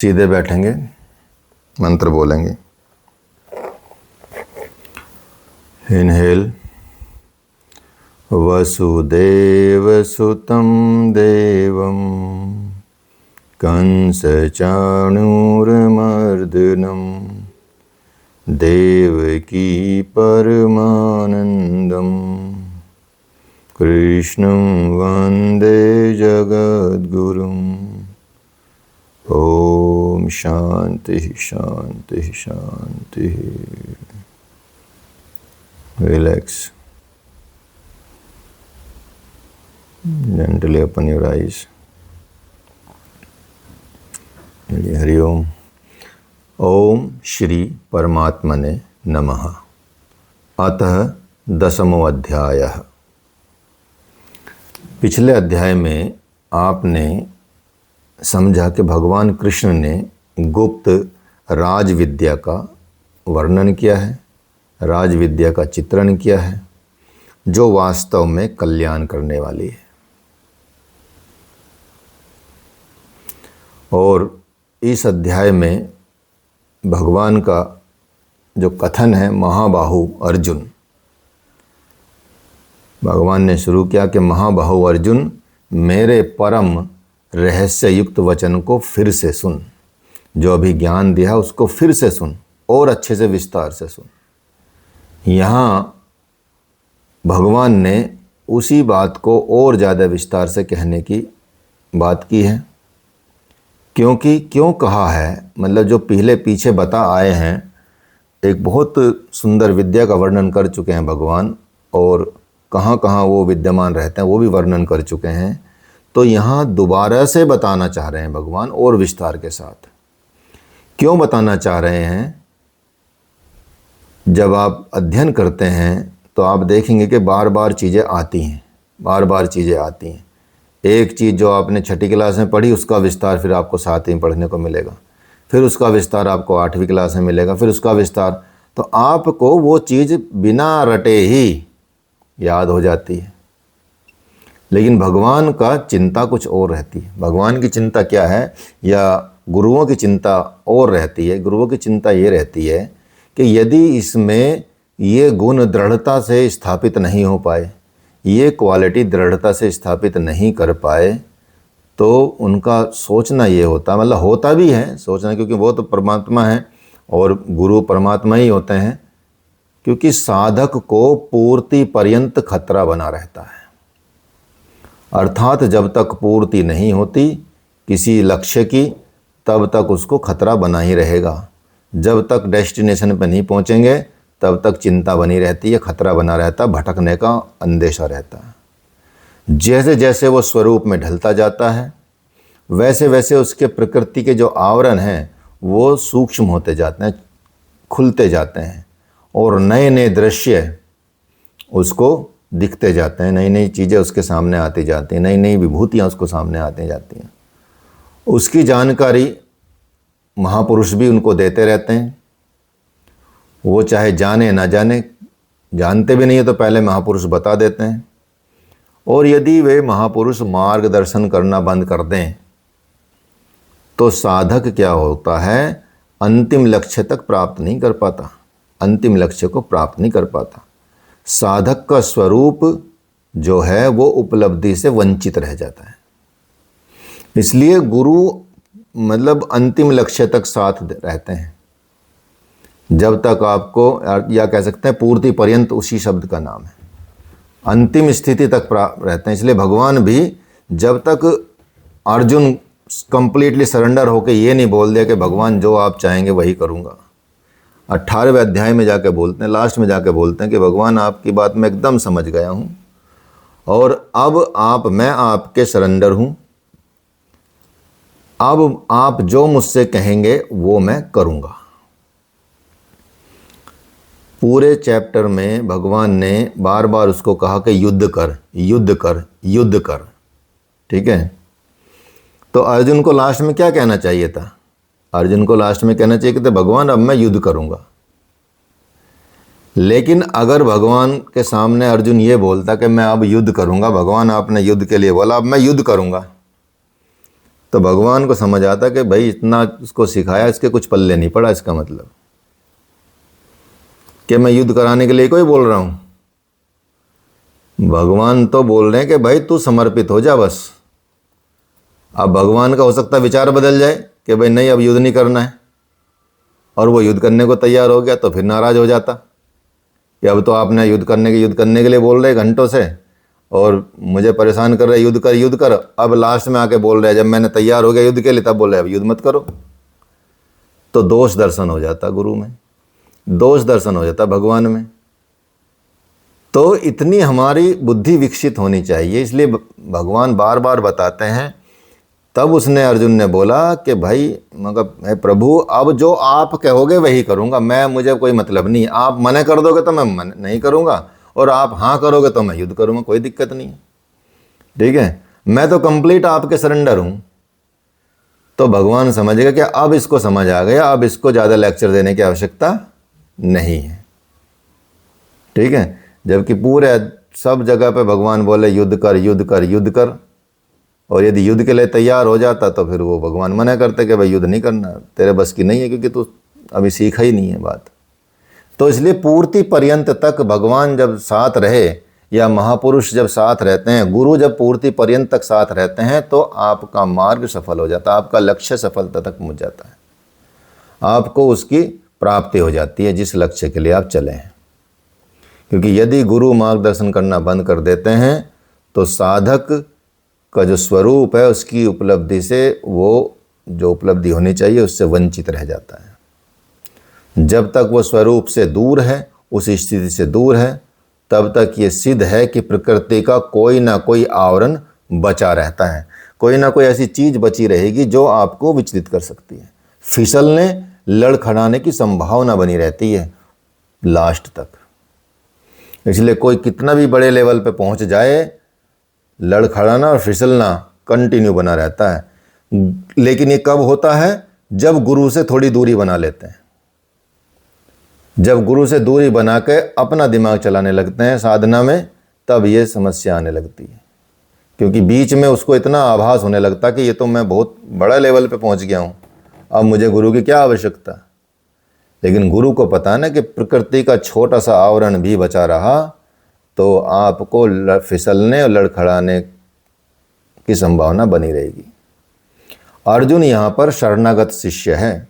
सीधे बैठेंगे, मंत्र बोलेंगे। इनहेल। वसुदेवसुतं देवं कंसचाणूरमर्दनं देवकी परमानन्दं कृष्णं वन्दे जगद्गुरुम्। ओम शांति शांति शांति। Relax. Gently open your eyes. हरिओम। ओम श्री परमात्मने नमः। अतः 10वां अध्याय। पिछले अध्याय में आपने समझा कि भगवान कृष्ण ने गुप्त राज विद्या का वर्णन किया है, राज विद्या का चित्रण किया है, जो वास्तव में कल्याण करने वाली है। और इस अध्याय में भगवान का जो कथन है, महाबाहु अर्जुन, भगवान ने शुरू किया कि महाबाहु अर्जुन, मेरे परम रहस्य युक्त वचन को फिर से सुन। जो अभी ज्ञान दिया उसको फिर से सुन और अच्छे से विस्तार से सुन। यहाँ भगवान ने उसी बात को और ज़्यादा विस्तार से कहने की बात की है। क्योंकि क्यों कहा है, मतलब जो पीछे बता आए हैं, एक बहुत सुंदर विद्या का वर्णन कर चुके हैं भगवान, और कहाँ कहाँ वो विद्यमान रहते हैं वो भी वर्णन कर चुके हैं। तो यहाँ दोबारा से बताना चाह रहे हैं भगवान और विस्तार के साथ। क्यों बताना चाह रहे हैं? जब आप अध्ययन करते हैं तो आप देखेंगे कि बार बार चीज़ें आती हैं, बार बार चीज़ें आती हैं। एक चीज़ जो आपने 6ठी क्लास में पढ़ी उसका विस्तार फिर आपको 7वीं में पढ़ने को मिलेगा, फिर उसका विस्तार आपको 8वीं क्लास में मिलेगा, फिर उसका विस्तार। तो आपको वो चीज़ बिना रटे ही याद हो जाती है। लेकिन भगवान का चिंता कुछ और रहती है। भगवान की चिंता क्या है, या गुरुओं की चिंता और रहती है। गुरुओं की चिंता ये रहती है कि यदि इसमें ये गुण दृढ़ता से स्थापित नहीं हो पाए, ये क्वालिटी दृढ़ता से स्थापित नहीं कर पाए, तो उनका सोचना ये होता, मतलब होता भी है सोचना, क्योंकि वो तो परमात्मा है और गुरु परमात्मा ही होते हैं, क्योंकि साधक को पूर्ति पर्यंत खतरा बना रहता है। अर्थात जब तक पूर्ति नहीं होती किसी लक्ष्य की, तब तक उसको खतरा बना ही रहेगा। जब तक डेस्टिनेशन पर नहीं पहुंचेंगे तब तक चिंता बनी रहती है, खतरा बना रहता है, भटकने का अंदेशा रहता है। जैसे जैसे वो स्वरूप में ढलता जाता है, वैसे वैसे उसके प्रकृति के जो आवरण हैं वो सूक्ष्म होते जाते हैं, खुलते जाते हैं, और नए नए दृश्य उसको दिखते जाते हैं, नई नई चीज़ें उसके सामने आती जाती हैं, नई नई विभूतियाँ उसको सामने आती जाती हैं। उसकी जानकारी महापुरुष भी उनको देते रहते हैं। वो चाहे जाने ना जाने, जानते भी नहीं है तो पहले महापुरुष बता देते हैं। और यदि वे महापुरुष मार्गदर्शन करना बंद कर दें तो साधक क्या होता है, अंतिम लक्ष्य तक प्राप्त नहीं कर पाता, अंतिम लक्ष्य को प्राप्त नहीं कर पाता। साधक का स्वरूप जो है वो उपलब्धि से वंचित रह जाता है। इसलिए गुरु मतलब अंतिम लक्ष्य तक साथ रहते हैं, जब तक आपको, या कह सकते हैं पूर्ति पर्यंत, उसी शब्द का नाम है, अंतिम स्थिति तक रहते हैं। इसलिए भगवान भी जब तक अर्जुन कंप्लीटली सरेंडर होकर ये नहीं बोल दिया कि भगवान जो आप चाहेंगे वही करूँगा, 18वें अध्याय में जाके बोलते हैं, लास्ट में जाके बोलते हैं कि भगवान आपकी बात मैं एकदम समझ गया हूँ और अब मैं आपके सरेंडर हूँ, अब आप जो मुझसे कहेंगे वो मैं करूँगा। पूरे चैप्टर में भगवान ने बार बार उसको कहा कि युद्ध कर, युद्ध कर, युद्ध कर। ठीक है, तो अर्जुन को लास्ट में क्या कहना चाहिए था? अर्जुन को लास्ट में कहना चाहिए कि भगवान अब मैं युद्ध करूंगा। लेकिन अगर भगवान के सामने अर्जुन ये बोलता कि मैं अब युद्ध करूंगा, भगवान आपने युद्ध के लिए बोला, अब मैं युद्ध करूंगा, तो भगवान को समझ आता कि भाई इतना उसको सिखाया, इसके कुछ पल्ले नहीं पड़ा। इसका मतलब कि मैं युद्ध कराने के लिए कोई बोल रहा हूँ, भगवान तो बोल रहे हैं कि भाई तू समर्पित हो जा बस। अब भगवान का हो सकता है विचार बदल जाए कि भाई नहीं अब युद्ध नहीं करना है, और वो युद्ध करने को तैयार हो गया, तो फिर नाराज हो जाता कि अब तो आपने युद्ध करने के लिए बोल रहे घंटों से और मुझे परेशान कर रहे, युद्ध कर। अब लास्ट में आके बोल रहे जब मैंने तैयार हो गया युद्ध के लिए तब बोल रहे अब युद्ध मत करो। तो दोष दर्शन हो जाता गुरु में, दोष दर्शन हो जाता भगवान में। तो इतनी हमारी बुद्धि विकसित होनी चाहिए, इसलिए भगवान बार बार बताते हैं। तब उसने अर्जुन ने बोला कि भाई मगर प्रभु अब जो आप कहोगे वही करूँगा, मुझे कोई मतलब नहीं। आप मना कर दोगे तो मैं मन नहीं करूँगा, और आप हाँ करोगे तो मैं युद्ध करूँगा, कोई दिक्कत नहीं है, ठीक है। मैं तो कंप्लीट आपके सरेंडर हूँ। तो भगवान समझेगा कि अब इसको समझ आ गया, अब इसको ज़्यादा लेक्चर देने की आवश्यकता नहीं है, ठीक है। जबकि पूरे सब जगह पे भगवान बोले युद्ध कर युद्ध कर युद्ध कर, और यदि युद्ध के लिए तैयार हो जाता तो फिर वो भगवान मना करते कि भाई युद्ध नहीं करना, तेरे बस की नहीं है, क्योंकि तू अभी सीखा ही नहीं है बात। तो इसलिए पूर्ति पर्यंत तक भगवान जब साथ रहे, या महापुरुष जब साथ रहते हैं, गुरु जब पूर्ति पर्यंत तक साथ रहते हैं, तो आपका मार्ग सफल हो जाता है, आपका लक्ष्य सफलता तक पहुँच जाता है, आपको उसकी प्राप्ति हो जाती है जिस लक्ष्य के लिए आप चले हैं। क्योंकि यदि गुरु मार्गदर्शन करना बंद कर देते हैं तो साधक का जो स्वरूप है उसकी उपलब्धि से, वो जो उपलब्धि होनी चाहिए उससे वंचित रह जाता है। जब तक वो स्वरूप से दूर है, उस स्थिति से दूर है, तब तक ये सिद्ध है कि प्रकृति का कोई ना कोई आवरण बचा रहता है, कोई ना कोई ऐसी चीज़ बची रहेगी जो आपको विचलित कर सकती है। फिसलने लड़खड़ाने की संभावना बनी रहती है लास्ट तक। इसलिए कोई कितना भी बड़े लेवल पे पहुंच जाए, लड़खड़ाना और फिसलना कंटिन्यू बना रहता है। लेकिन ये कब होता है? जब गुरु से थोड़ी दूरी बना लेते हैं, जब गुरु से दूरी बना के अपना दिमाग चलाने लगते हैं साधना में, तब ये समस्या आने लगती है। क्योंकि बीच में उसको इतना आभास होने लगता कि ये तो मैं बहुत बड़ा लेवल पे पहुंच गया हूँ, अब मुझे गुरु की क्या आवश्यकता। लेकिन गुरु को पता है ना कि प्रकृति का छोटा सा आवरण भी बचा रहा तो आपको फिसलने और लड़खड़ाने की संभावना बनी रहेगी। अर्जुन यहाँ पर शरणागत शिष्य है।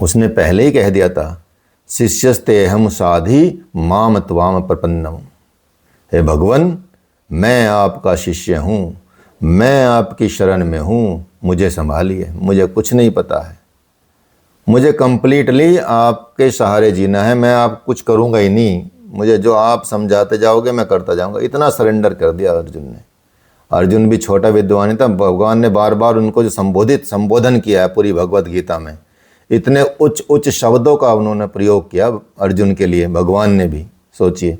उसने पहले ही कह दिया था, शिष्यस्ते हम साधि माम त्वाम प्रपन्नम। हे भगवान, मैं आपका शिष्य हूँ, मैं आपकी शरण में हूँ, मुझे संभालिए, मुझे कुछ नहीं पता है, मुझे कंप्लीटली आपके सहारे जीना है, मैं आप कुछ करूँगा ही नहीं, मुझे जो आप समझाते जाओगे मैं करता जाऊँगा। इतना सरेंडर कर दिया अर्जुन ने। अर्जुन भी छोटा विद्वान था, भगवान ने बार बार उनको जो संबोधन किया है पूरी भगवत गीता में, इतने उच्च उच्च शब्दों का उन्होंने प्रयोग किया अर्जुन के लिए, भगवान ने भी। सोचिए,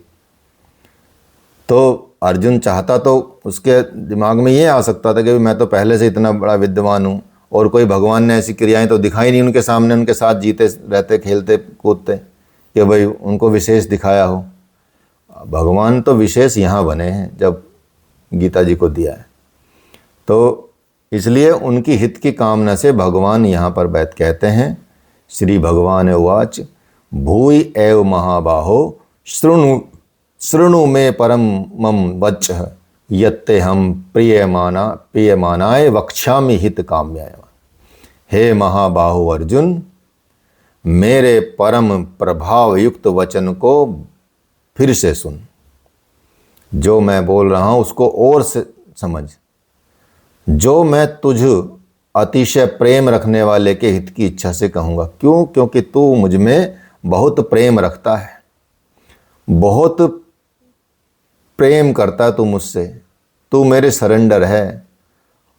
तो अर्जुन चाहता तो उसके दिमाग में ये आ सकता था कि मैं तो पहले से इतना बड़ा विद्वान हूँ, और कोई भगवान ने ऐसी क्रियाएं तो दिखाई नहीं उनके सामने, उनके साथ जीते रहते खेलते कूदते, कि भाई उनको विशेष दिखाया हो। भगवान तो विशेष यहाँ बने हैं जब गीता जी को दिया है। तो इसलिए उनकी हित की कामना से भगवान यहाँ पर बैठ कहते हैं, श्री भगवान उवाच भूय एव महाबाहो शृणु में परम मम वच्च यत्ते हम प्रियमानाय वक्ष्यामि हित काम्याय। हे महाबाहो अर्जुन, मेरे परम प्रभाव युक्त वचन को फिर से सुन, जो मैं बोल रहा हूँ उसको और से समझ। जो मैं तुझ अतिशय प्रेम रखने वाले के हित की इच्छा से कहूँगा। क्यों? क्योंकि तू मुझ में बहुत प्रेम रखता है, बहुत प्रेम करता है तू मुझसे, तू मेरे सरेंडर है,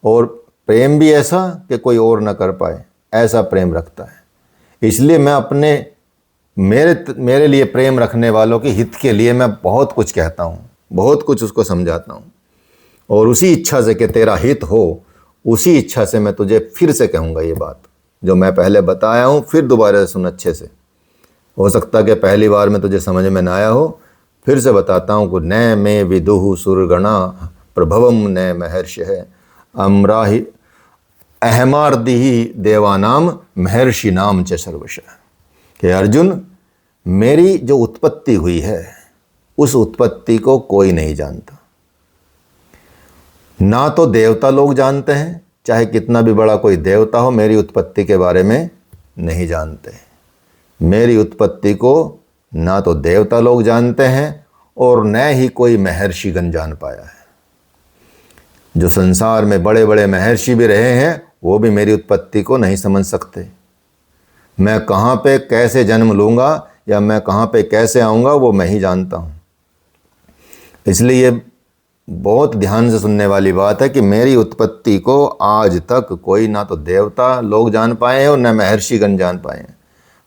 और प्रेम भी ऐसा कि कोई और ना कर पाए, ऐसा प्रेम रखता है। इसलिए मैं अपने मेरे लिए प्रेम रखने वालों के हित के लिए मैं बहुत कुछ कहता हूँ, बहुत कुछ उसको समझाता हूँ, और उसी इच्छा से कि तेरा हित हो, उसी इच्छा से मैं तुझे फिर से कहूँगा ये बात जो मैं पहले बताया हूँ। फिर दोबारा सुन अच्छे से, हो सकता है कि पहली बार में तुझे समझ में ना आया हो, फिर से बताता हूँ कि न मे विदुः सुरगणा प्रभवम न महर्षि है अहमार्दिहि देवानाम महर्षि नाम च सर्वशः। कि अर्जुन, मेरी जो उत्पत्ति हुई है उस उत्पत्ति को कोई नहीं जानता। ना तो देवता लोग जानते हैं, चाहे कितना भी बड़ा कोई देवता हो, मेरी उत्पत्ति के बारे में नहीं जानते। मेरी उत्पत्ति को ना तो देवता लोग जानते हैं और न ही कोई महर्षिगण जान पाया है। जो संसार में बड़े बड़े महर्षि भी रहे हैं वो भी मेरी उत्पत्ति को नहीं समझ सकते। मैं कहाँ पे कैसे जन्म लूँगा या मैं कहाँ पे कैसे आऊँगा वो मैं ही जानता हूँ। इसलिए बहुत ध्यान से सुनने वाली बात है कि मेरी उत्पत्ति को आज तक कोई ना तो देवता लोग जान पाए हैं और न महर्षिगण जान पाए हैं।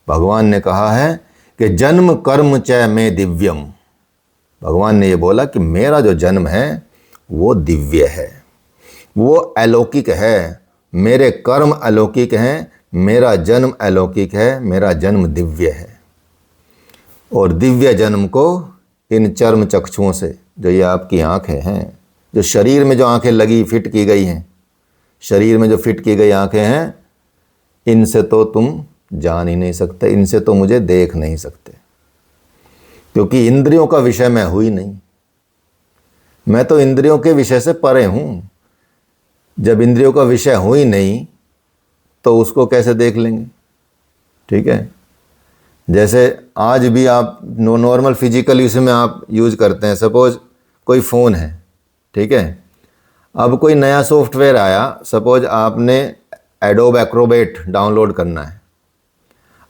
भगवान ने कहा है कि जन्म कर्म च में दिव्यम। भगवान ने ये बोला कि मेरा जो जन्म है वो दिव्य है, वो अलौकिक है। मेरे कर्म अलौकिक हैं, मेरा जन्म अलौकिक है, मेरा जन्म दिव्य है। और दिव्य जन्म को इन चर्म चक्षुओं से, जो ये आपकी आँखें हैं, जो शरीर में जो आँखें लगी फिट की गई हैं, शरीर में जो फिट की गई आँखें हैं, इनसे तो तुम जान ही नहीं सकते, इनसे तो मुझे देख नहीं सकते, क्योंकि इंद्रियों का विषय मैं हुई नहीं। मैं तो इंद्रियों के विषय से परे हूँ। जब इंद्रियों का विषय हो ही नहीं तो उसको कैसे देख लेंगे? ठीक है। जैसे आज भी आप नॉर्मल फिजिकल यूज में आप यूज करते हैं। सपोज कोई फ़ोन है, ठीक है। अब कोई नया सॉफ्टवेयर आया, सपोज आपने एडोब एक्रोबेट डाउनलोड करना है।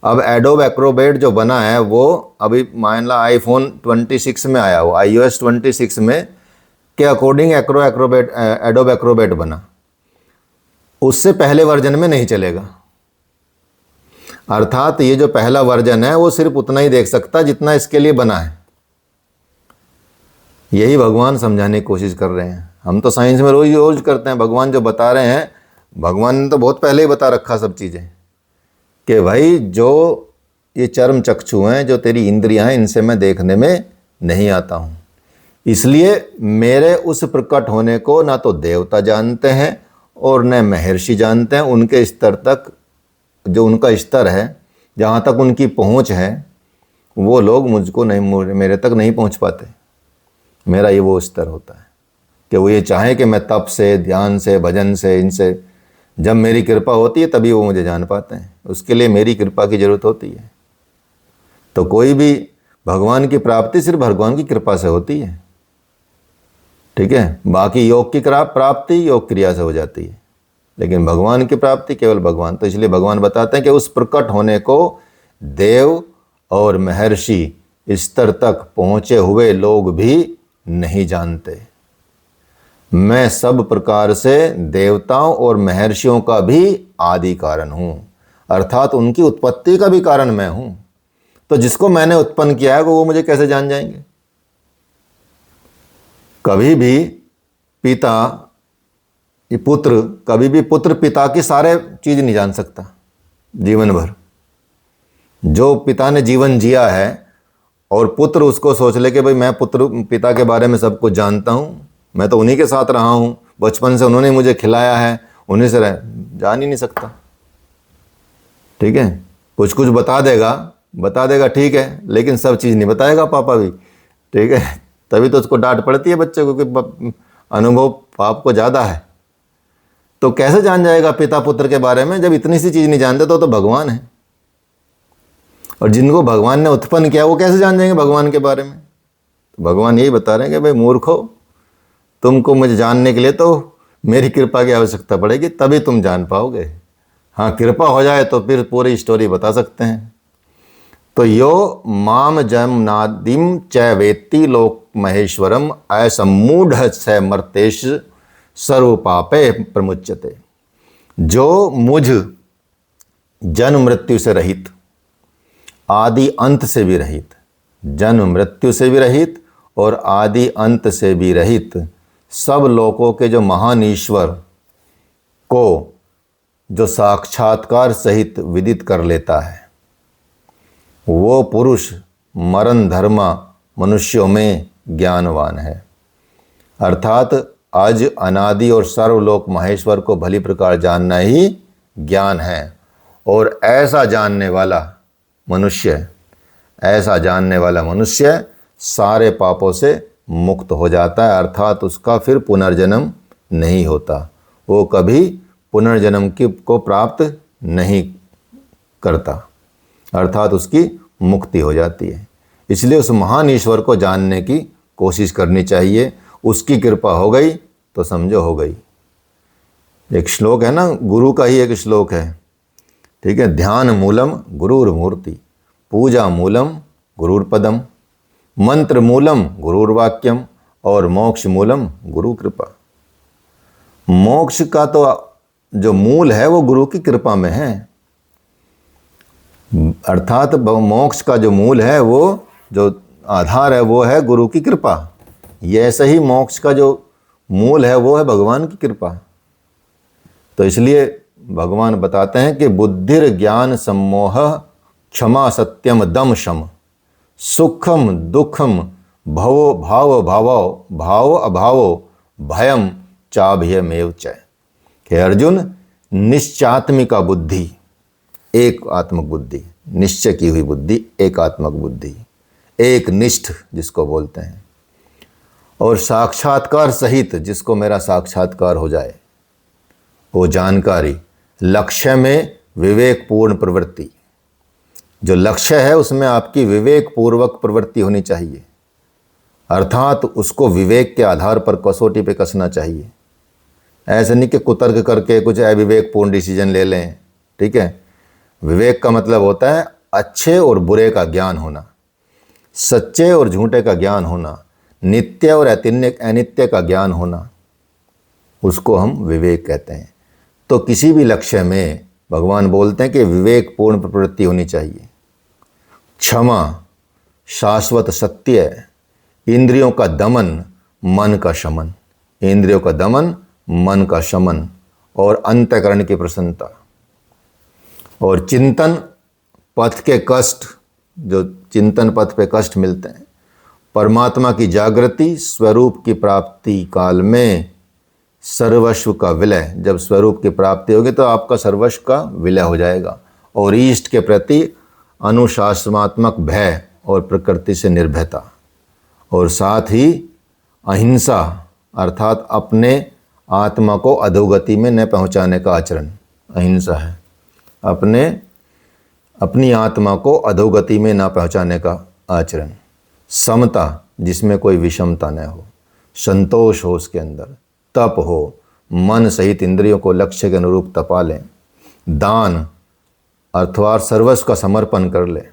अब एडोब एक्रोबेट जो बना है वो अभी मान ला आईफोन 26 में आया, वो iOS 26 में के अकॉर्डिंग एडोब एक्रोबेट बना। उससे पहले वर्जन में नहीं चलेगा। अर्थात ये जो पहला वर्जन है वो सिर्फ उतना ही देख सकता जितना इसके लिए बना है। यही भगवान समझाने की कोशिश कर रहे हैं। हम तो साइंस में रोज यूज करते हैं। भगवान जो बता रहे हैं, भगवान ने तो बहुत पहले ही बता रखा सब चीज़ें कि भाई जो ये चर्म चक्षु हैं, जो तेरी इंद्रियां हैं, इनसे मैं देखने में नहीं आता हूँ। इसलिए मेरे उस प्रकट होने को ना तो देवता जानते हैं और न महर्षि जानते हैं। उनके स्तर तक, जो उनका स्तर है, जहाँ तक उनकी पहुँच है, वो लोग मुझको नहीं, मेरे तक नहीं पहुँच पाते। मेरा ये वो स्तर होता है कि वो ये चाहे कि मैं तप से, ध्यान से, भजन से, इनसे जब मेरी कृपा होती है तभी वो मुझे जान पाते हैं। उसके लिए मेरी कृपा की ज़रूरत होती है। तो कोई भी भगवान की प्राप्ति सिर्फ भगवान की कृपा से होती है, ठीक है। बाकी योग की प्राप्ति योग क्रिया से हो जाती है, लेकिन भगवान की प्राप्ति केवल भगवान। तो इसलिए भगवान बताते हैं कि उस प्रकट होने को देव और महर्षि स्तर तक पहुँचे हुए लोग भी नहीं जानते। मैं सब प्रकार से देवताओं और महर्षियों का भी आदि कारण हूँ, अर्थात उनकी उत्पत्ति का भी कारण मैं हूँ। तो जिसको मैंने उत्पन्न किया है वो मुझे कैसे जान जाएंगे? कभी भी पिता ये पुत्र, कभी भी पुत्र पिता की सारे चीज़ नहीं जान सकता जीवन भर। जो पिता ने जीवन जिया है और पुत्र उसको सोच ले कि भाई मैं पुत्र पिता के बारे में सब कुछ जानता हूँ, मैं तो उन्हीं के साथ रहा हूँ, बचपन से उन्होंने मुझे खिलाया है, उन्हीं से जान ही नहीं सकता, ठीक है। कुछ कुछ बता देगा ठीक है, लेकिन सब चीज़ नहीं बताएगा पापा भी, ठीक है। तभी तो उसको डांट पड़ती है बच्चे को कि अनुभव पाप को ज़्यादा है। तो कैसे जान जाएगा पिता पुत्र के बारे में जब इतनी सी चीज़ नहीं जानते? तो भगवान है। और जिनको भगवान ने उत्पन्न किया वो कैसे जान जाएंगे भगवान के बारे में? तो भगवान यही बता रहे हैं कि भाई मूर्खो, तुमको मुझे जानने के लिए तो मेरी कृपा की आवश्यकता पड़ेगी, तभी तुम जान पाओगे। हाँ, कृपा हो जाए तो फिर पूरी स्टोरी बता सकते हैं। तो यो माम जम नादिम च वेत्ति लोक महेश्वरम असमूढ़ स मर्तेश सर्व पापे प्रमुच्यते। जो मुझ जन्म मृत्यु से रहित, आदि अंत से भी रहित, जन्म मृत्यु से भी रहित और आदि अंत से भी रहित सब लोकों के जो महान ईश्वर को जो साक्षात्कार सहित विदित कर लेता है, वो पुरुष मरण धर्मा मनुष्यों में ज्ञानवान है। अर्थात अज अनादि और सर्वलोक महेश्वर को भली प्रकार जानना ही ज्ञान है। और ऐसा जानने वाला मनुष्य सारे पापों से मुक्त हो जाता है, अर्थात उसका फिर पुनर्जन्म नहीं होता, वो कभी पुनर्जन्म को प्राप्त नहीं करता, अर्थात उसकी मुक्ति हो जाती है। इसलिए उस महान ईश्वर को जानने की कोशिश करनी चाहिए। उसकी कृपा हो गई तो समझो हो गई। एक श्लोक है ना, गुरु का ही एक श्लोक है, ठीक है, ध्यान मूलम गुरुर्मूर्ति, पूजा मूलम गुरुर्पदम, मंत्र मूलम गुरुर्वाक्यम और मोक्ष मूलम गुरु कृपा। मोक्ष का तो जो मूल है वो गुरु की कृपा में है, अर्थात मोक्ष का जो मूल है, वो जो आधार है वो है गुरु की कृपा। ये ऐसे ही मोक्ष का जो मूल है वो है भगवान की कृपा। तो इसलिए भगवान बताते हैं कि बुद्धिर ज्ञान सम्मोह क्षमा सत्यम दम शम सुखम दुखम भवो भाव भावो भाव अभावो भयम चाभयमेव च। हे अर्जुन, निश्चात्मिका बुद्धि, एक आत्मक बुद्धि, निश्चय की हुई बुद्धि, एक आत्मक बुद्धि, एक निष्ठ जिसको बोलते हैं, और साक्षात्कार सहित जिसको मेरा साक्षात्कार हो जाए, वो जानकारी, लक्ष्य में विवेकपूर्ण प्रवृत्ति, जो लक्ष्य है उसमें आपकी विवेकपूर्वक प्रवृत्ति होनी चाहिए, अर्थात उसको विवेक के आधार पर कसौटी पे कसना चाहिए। ऐसे नहीं कि कुतर्क करके कुछ अविवेकपूर्ण डिसीजन ले लें, ठीक है। विवेक का मतलब होता है अच्छे और बुरे का ज्ञान होना, सच्चे और झूठे का ज्ञान होना, नित्य और अनित्य का ज्ञान होना, उसको हम विवेक कहते हैं। तो किसी भी लक्ष्य में भगवान बोलते हैं कि विवेकपूर्ण प्रवृत्ति होनी चाहिए। क्षमा, शाश्वत सत्य, इंद्रियों का दमन, मन का शमन, इंद्रियों का दमन, मन का शमन, और अंतःकरण की प्रसन्नता, और चिंतन पथ के कष्ट, जो चिंतन पथ पे कष्ट मिलते हैं, परमात्मा की जागृति, स्वरूप की प्राप्ति काल में सर्वस्व का विलय, जब स्वरूप की प्राप्ति होगी तो आपका सर्वस्व का विलय हो जाएगा, और इष्ट के प्रति अनुशासनात्मक भय और प्रकृति से निर्भयता, और साथ ही अहिंसा, अर्थात अपने आत्मा को अधोगति में न पहुंचाने का आचरण, अहिंसा है, अपनी आत्मा को अधोगति में ना पहुंचाने का आचरण। समता, जिसमें कोई विषमता न हो, संतोष हो उसके अंदर, तप हो, मन सहित इंद्रियों को लक्ष्य के अनुरूप तपा लें, दान अर्थात सर्वस्व का समर्पण कर ले,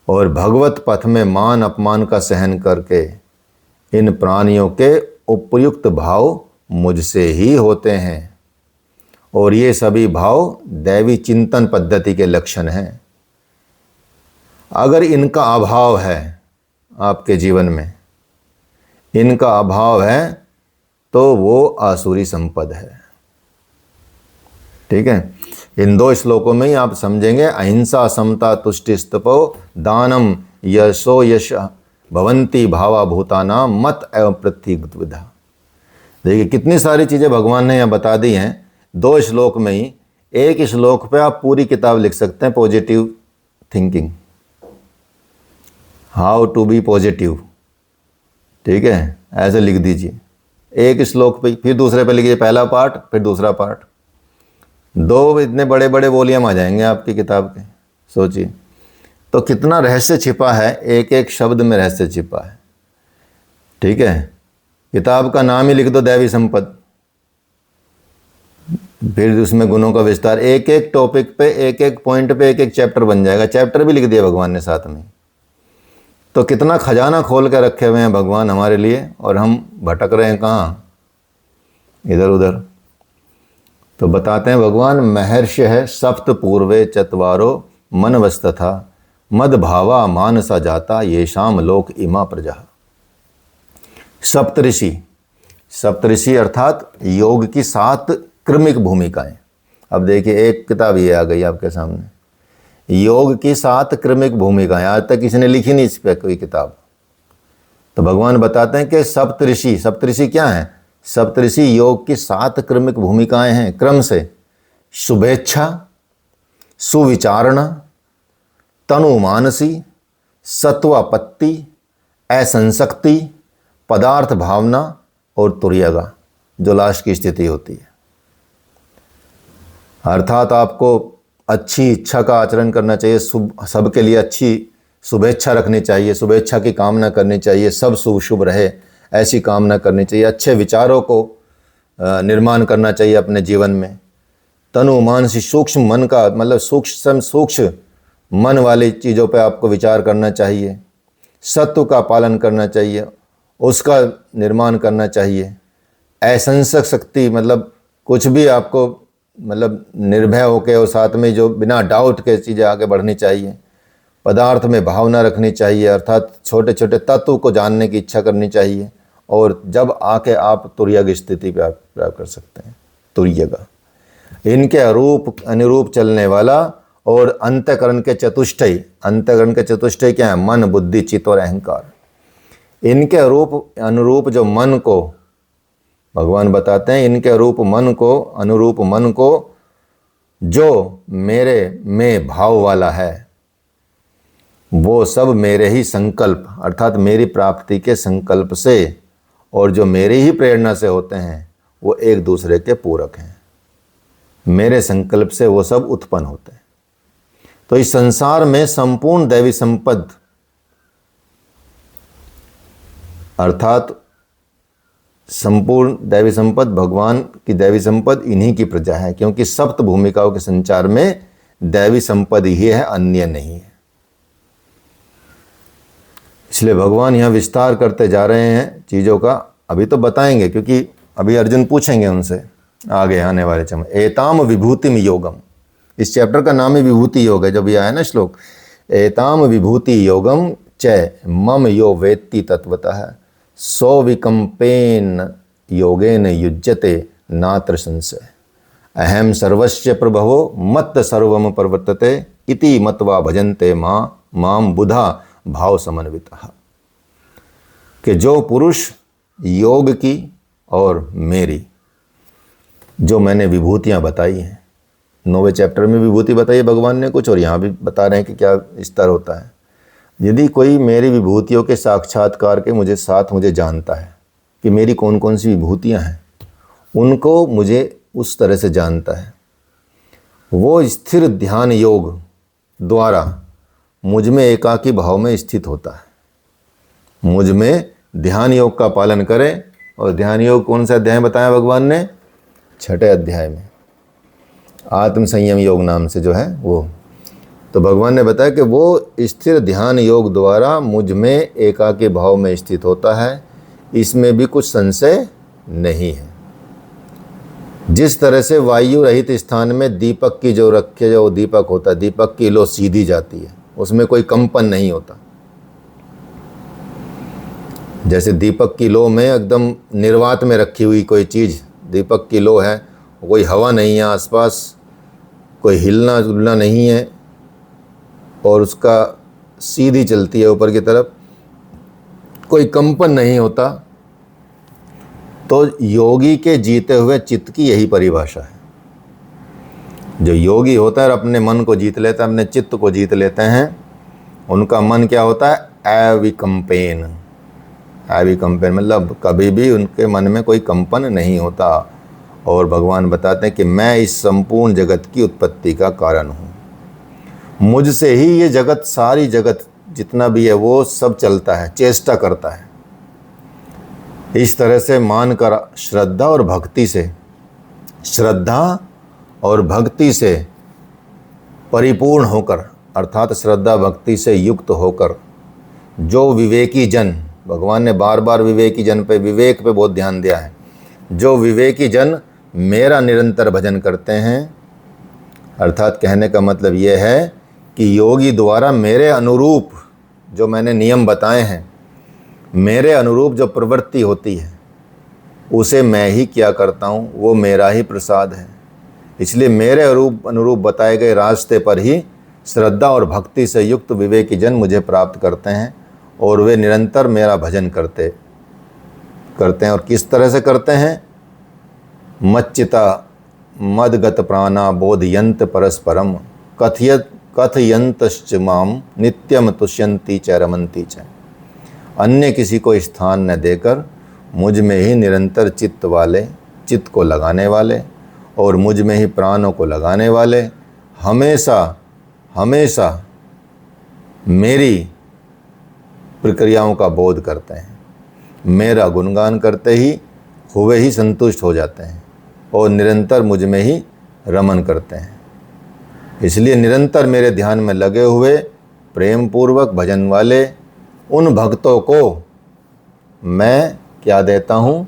और भगवत पथ में मान अपमान का सहन करके इन प्राणियों के उपयुक्त भाव मुझसे ही होते हैं, और ये सभी भाव दैवी चिंतन पद्धति के लक्षण हैं। अगर इनका अभाव है आपके जीवन में, इनका अभाव है तो वो आसुरी संपद है, ठीक है। इन दो श्लोकों में ही आप समझेंगे, अहिंसा समता तुष्टि स्तपो दानम यशो यश भवंती भावा भूताना मत एवं प्रतिविधा। देखिए कितनी सारी चीज़ें भगवान ने यहाँ बता दी हैं दो श्लोक में ही। एक श्लोक पे आप पूरी किताब लिख सकते हैं, positive thinking, how to be positive, ठीक है, ऐसे लिख दीजिए एक श्लोक पे, फिर दूसरे पे लिखिए पहला पार्ट, फिर दूसरा पार्ट, दो इतने बड़े बड़े वॉल्यूम आ जाएंगे आपकी किताब के। सोचिए तो कितना रहस्य छिपा है, एक एक शब्द में रहस्य छिपा है, ठीक है। किताब का नाम ही लिख दो दैवी संपद, फिर उसमें गुणों का विस्तार, एक एक टॉपिक पे, एक एक पॉइंट पे एक एक चैप्टर बन जाएगा। चैप्टर भी लिख दिया भगवान ने साथ में। तो कितना खजाना खोल के रखे हुए हैं भगवान हमारे लिए, और हम भटक रहे हैं कहाँ, इधर उधर। तो बताते हैं भगवान, महर्षि है सप्त पूर्वे चत्वारो मनवस्तथा मद भावा मानसा जाता ये शाम लोक इमा प्रजा। सप्तऋषि, सप्तऋषि अर्थात योग की 7 क्रमिक भूमिकाएं। अब देखिए एक किताब ये आ गई आपके सामने, योग की 7 क्रमिक भूमिकाएं। आज तक किसी ने लिखी नहीं इस पर कोई किताब। तो भगवान बताते हैं कि सप्तऋषि, सप्तऋषि क्या है, सप्तऋषि योग की 7 क्रमिक भूमिकाएं हैं क्रम से: शुभेच्छा, सुविचारणा, तनुमानसी, सत्वापत्ति, असंशक्ति, पदार्थ भावना और तुर्यगा, जो लास्ट की स्थिति होती है। अर्थात आपको अच्छी इच्छा का आचरण करना चाहिए, सबके लिए अच्छी शुभेच्छा रखनी चाहिए, शुभेच्छा की कामना करनी चाहिए, सब शुभ शुभ रहे ऐसी कामना करनी चाहिए, अच्छे विचारों को निर्माण करना चाहिए अपने जीवन में। तनु मानसी, सूक्ष्म मन का मतलब सूक्ष्म मन वाली चीज़ों पे आपको विचार करना चाहिए, सत्व का पालन करना चाहिए, उसका निर्माण करना चाहिए। असंशक शक्ति मतलब कुछ भी आपको मतलब निर्भय होकर और साथ में जो बिना डाउट के चीज़ें आगे बढ़नी चाहिए। पदार्थ में भावना रखनी चाहिए, अर्थात छोटे छोटे तत्व को जानने की इच्छा करनी चाहिए। और जब आके आप तुर्यग स्थिति पे आप प्राप्त कर सकते हैं, तुर्यगा। इनके अनुरूप चलने वाला और अंतःकरण के चतुष्टय, अंतःकरण के चतुष्टय क्या है? मन, बुद्धि, चित्त और अहंकार। इनके अनुरूप जो मन को भगवान बताते हैं, इनके अनुरूप मन को जो मेरे में भाव वाला है, वो सब मेरे ही संकल्प अर्थात मेरी प्राप्ति के संकल्प से और जो मेरी ही प्रेरणा से होते हैं, वो एक दूसरे के पूरक हैं। मेरे संकल्प से वो सब उत्पन्न होते हैं। तो इस संसार में संपूर्ण दैवी संपद अर्थात संपूर्ण दैवी संपद, भगवान की दैवी संपद इन्हीं की प्रजा है, क्योंकि सप्त भूमिकाओं के संचार में दैवी संपद ही है, अन्य नहीं है। इसलिए भगवान यहाँ विस्तार करते जा रहे हैं चीज़ों का। अभी तो बताएंगे, क्योंकि अभी अर्जुन पूछेंगे उनसे आगे आने वाले समय। एताम विभूतिम योगम, इस चैप्टर का नाम ही विभूति योग है। जब ये आया ना श्लोक, एताम विभूति योगम च मम यो वेत्ति तत्वतः सो विकम्पेन योगेन युज्यते नात्र संशय अहम सर्वस्य प्रभवो मत्त सर्वम प्रवर्तते इति मत्वा भजन्ते माम बुधा भाव समन्वितः। कि जो पुरुष योग की और मेरी जो मैंने विभूतियाँ बताई हैं, 9वें चैप्टर में विभूति बताई है भगवान ने कुछ, और यहाँ भी बता रहे हैं कि क्या स्तर होता है। यदि कोई मेरी विभूतियों के साक्षात्कार के मुझे जानता है कि मेरी कौन कौन सी विभूतियाँ हैं, उनको मुझे उस तरह से जानता है, वो स्थिर ध्यान योग द्वारा मुझ में एकाकी भाव में स्थित होता है। मुझ में ध्यान योग का पालन करें। और ध्यान योग कौन सा अध्याय बताया भगवान ने? 6ठे अध्याय में, आत्म संयम योग नाम से जो है वो। तो भगवान ने बताया कि वो स्थिर ध्यान योग द्वारा मुझ में एकाकी भाव में स्थित होता है, इसमें भी कुछ संशय नहीं है। जिस तरह से वायु रहित स्थान में दीपक की जो दीपक होता है, दीपक की लो सीधी जाती है, उसमें कोई कंपन नहीं होता। जैसे दीपक की लो में एकदम निर्वात में रखी हुई कोई चीज़, दीपक की लो है, कोई हवा नहीं है आसपास, कोई हिलना डुलना नहीं है, और उसका सीधी चलती है ऊपर की तरफ, कोई कंपन नहीं होता। तो योगी के जीते हुए चित्त की यही परिभाषा है। जो योगी होता है और अपने मन को जीत लेता है, अपने चित्त को जीत लेते हैं, उनका मन क्या होता है? अविकम्पेन। अविकम्पेन मतलब कभी भी उनके मन में कोई कंपन नहीं होता। और भगवान बताते हैं कि मैं इस संपूर्ण जगत की उत्पत्ति का कारण हूँ, मुझसे ही ये जगत, सारी जगत जितना भी है वो सब चलता है, चेष्टा करता है। इस तरह से मानकर श्रद्धा और भक्ति से परिपूर्ण होकर अर्थात श्रद्धा भक्ति से युक्त होकर जो विवेकी जन, भगवान ने बार बार विवेकी जन पे, विवेक पे बहुत ध्यान दिया है, जो विवेकी जन मेरा निरंतर भजन करते हैं, अर्थात कहने का मतलब ये है कि योगी द्वारा मेरे अनुरूप जो मैंने नियम बताए हैं, मेरे अनुरूप जो प्रवृत्ति होती है, उसे मैं ही क्या करता हूँ, वो मेरा ही प्रसाद है। इसलिए मेरे अनुरूप बताए गए रास्ते पर ही श्रद्धा और भक्ति से युक्त विवेकी जन मुझे प्राप्त करते हैं और वे निरंतर मेरा भजन करते करते हैं। और किस तरह से करते हैं? मच्चिता मदगत प्राणा बोधयंत परस्परम कथयंतश्च माम नित्यम तुष्यंती च रमंती च। अन्य किसी को स्थान न देकर मुझ में ही निरंतर चित्त को लगाने वाले और मुझ में ही प्राणों को लगाने वाले हमेशा हमेशा मेरी प्रक्रियाओं का बोध करते हैं, मेरा गुणगान करते ही हुए ही संतुष्ट हो जाते हैं और निरंतर मुझ में ही रमन करते हैं। इसलिए निरंतर मेरे ध्यान में लगे हुए प्रेम पूर्वक भजन वाले उन भक्तों को मैं क्या देता हूँ?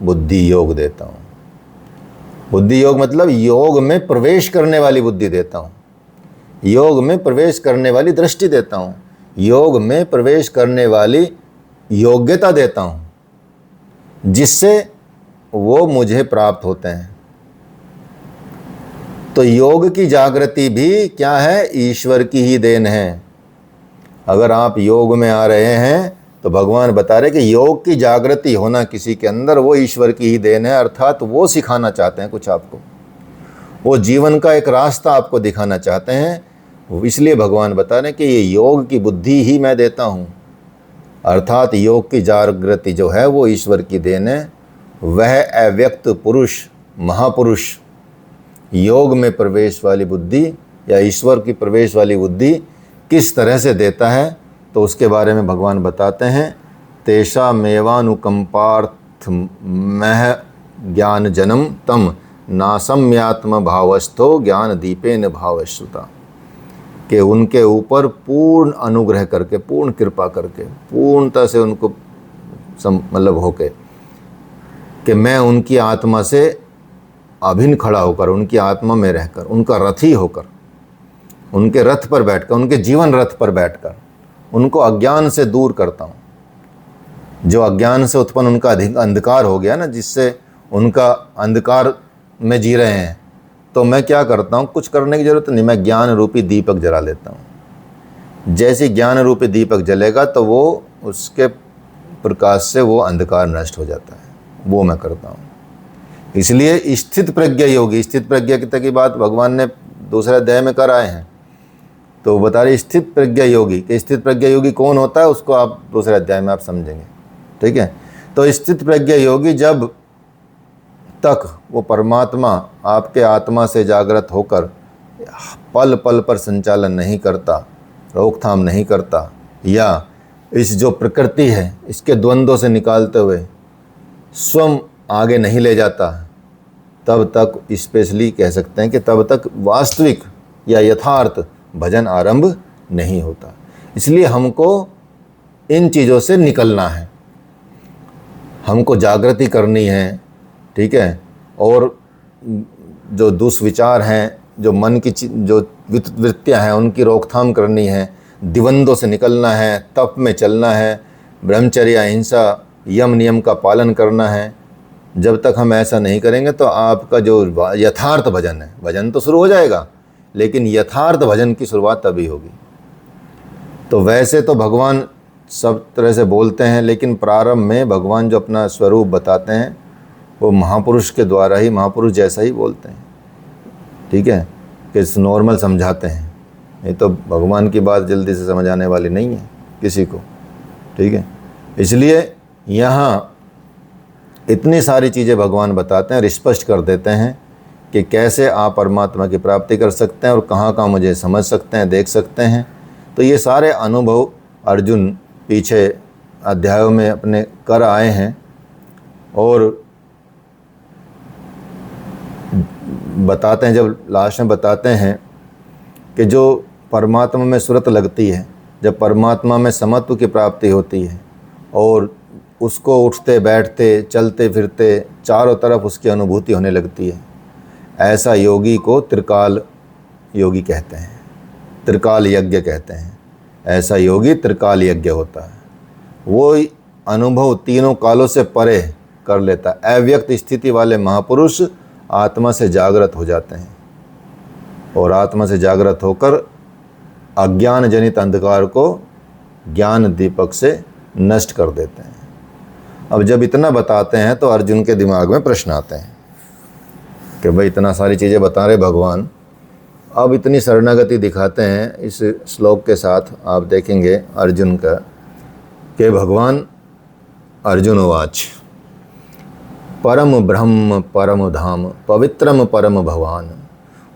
बुद्धि योग देता हूँ। बुद्धि योग मतलब योग में प्रवेश करने वाली बुद्धि देता हूँ, योग में प्रवेश करने वाली दृष्टि देता हूँ, योग में प्रवेश करने वाली योग्यता देता हूँ, जिससे वो मुझे प्राप्त होते हैं। तो योग की जागृति भी क्या है? ईश्वर की ही देन है। अगर आप योग में आ रहे हैं तो भगवान बता रहे कि योग की जागृति होना किसी के अंदर वो ईश्वर की ही देन है। अर्थात वो सिखाना चाहते हैं कुछ आपको, वो जीवन का एक रास्ता आपको दिखाना चाहते हैं। इसलिए भगवान बता रहे हैं कि ये योग की बुद्धि ही मैं देता हूँ। अर्थात योग की जागृति जो है वो ईश्वर की देन है। वह अव्यक्त पुरुष महापुरुष योग में प्रवेश वाली बुद्धि या ईश्वर की प्रवेश वाली बुद्धि किस तरह से देता है, तो उसके बारे में भगवान बताते हैं। तेषा मेवानुकंपार्थ मह ज्ञान जनम तम नासम्यात्म भावस्थो ज्ञान दीपेन भावश्रुता। कि उनके ऊपर पूर्ण अनुग्रह करके, पूर्ण कृपा करके, पूर्णता से उनको मतलब होके कि मैं उनकी आत्मा से अभिन्न खड़ा होकर, उनकी आत्मा में रहकर, उनका रथी होकर, उनके रथ पर बैठकर, उनके जीवन रथ पर बैठकर उनको अज्ञान से दूर करता हूँ। जो अज्ञान से उत्पन्न उनका अंधकार हो गया ना, जिससे उनका अंधकार में जी रहे हैं, तो मैं क्या करता हूँ? कुछ करने की ज़रूरत नहीं, मैं ज्ञान रूपी दीपक जला लेता हूँ। जैसे ज्ञान रूपी दीपक जलेगा तो वो उसके प्रकाश से वो अंधकार नष्ट हो जाता है। वो मैं करता हूँ। इसलिए स्थित प्रज्ञा योगी, स्थित प्रज्ञा की बात भगवान ने दूसरे अध्याय में कर आए हैं। तो बता रहे स्थित प्रज्ञा योगी, कि स्थित प्रज्ञा योगी कौन होता है, उसको आप दूसरे अध्याय में आप समझेंगे। ठीक है। तो स्थित प्रज्ञा योगी जब तक वो परमात्मा आपके आत्मा से जागृत होकर पल पल पर संचालन नहीं करता, रोकथाम नहीं करता, या इस जो प्रकृति है इसके द्वंद्वों से निकालते हुए स्वयं आगे नहीं ले जाता, तब तक स्पेशली कह सकते हैं कि तब तक वास्तविक या यथार्थ भजन आरंभ नहीं होता। इसलिए हमको इन चीज़ों से निकलना है, हमको जागृति करनी है। ठीक है। और जो दुष्विचार हैं, जो मन की जो वृत्तियाँ हैं, उनकी रोकथाम करनी है, द्वंद्वों से निकलना है, तप में चलना है, ब्रह्मचर्य अहिंसा यम नियम का पालन करना है। जब तक हम ऐसा नहीं करेंगे तो आपका जो यथार्थ भजन है, भजन तो शुरू हो जाएगा, लेकिन यथार्थ भजन की शुरुआत तभी होगी। तो वैसे तो भगवान सब तरह से बोलते हैं, लेकिन प्रारंभ में भगवान जो अपना स्वरूप बताते हैं वो महापुरुष के द्वारा ही, महापुरुष जैसा ही बोलते हैं। ठीक है, कि नॉर्मल समझाते हैं। नहीं तो भगवान की बात जल्दी से समझ आने वाली नहीं है किसी को। ठीक है। इसलिए यहाँ इतनी सारी चीज़ें भगवान बताते हैं और स्पष्ट कर देते हैं कि कैसे आप परमात्मा की प्राप्ति कर सकते हैं और कहाँ कहाँ मुझे समझ सकते हैं, देख सकते हैं। तो ये सारे अनुभव अर्जुन पीछे अध्यायों में अपने कर आए हैं और बताते हैं, जब लास्ट में बताते हैं कि जो परमात्मा में सुरत लगती है, जब परमात्मा में समत्व की प्राप्ति होती है और उसको उठते बैठते चलते फिरते चारों तरफ उसकी अनुभूति होने लगती है, ऐसा योगी को त्रिकाल योगी कहते हैं, त्रिकाल यज्ञ कहते हैं। ऐसा योगी त्रिकाल यज्ञ होता है। वो अनुभव तीनों कालों से परे कर लेता है। अव्यक्त स्थिति वाले महापुरुष आत्मा से जागृत हो जाते हैं और आत्मा से जागृत होकर अज्ञान जनित अंधकार को ज्ञान दीपक से नष्ट कर देते हैं। अब जब इतना बताते हैं तो अर्जुन के दिमाग में प्रश्न आते हैं कि भाई इतना सारी चीज़ें बता रहे भगवान, अब इतनी शरणागति दिखाते हैं इस श्लोक के साथ। आप देखेंगे अर्जुन का कि भगवान अर्जुन उवाच परम ब्रह्म परम धाम पवित्रम परम भवान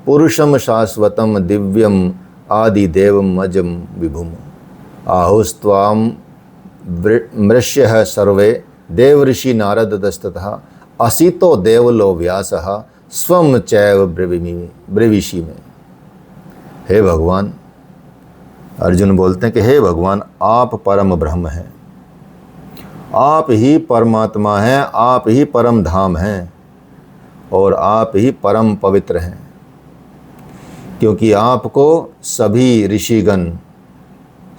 पुरुषम शाश्वतम दिव्यम आदिदेवम अजम विभुम आहुस्त्वाम मृष्य सर्वे देवऋषि नारदस्ततः असितो देवलो व्यासः स्वम चैव ब्रवीषि में। हे भगवान, अर्जुन बोलते हैं कि हे भगवान, आप परम ब्रह्म हैं, आप ही परमात्मा हैं, आप ही परम धाम हैं और आप ही परम पवित्र हैं, क्योंकि आपको सभी ऋषिगण,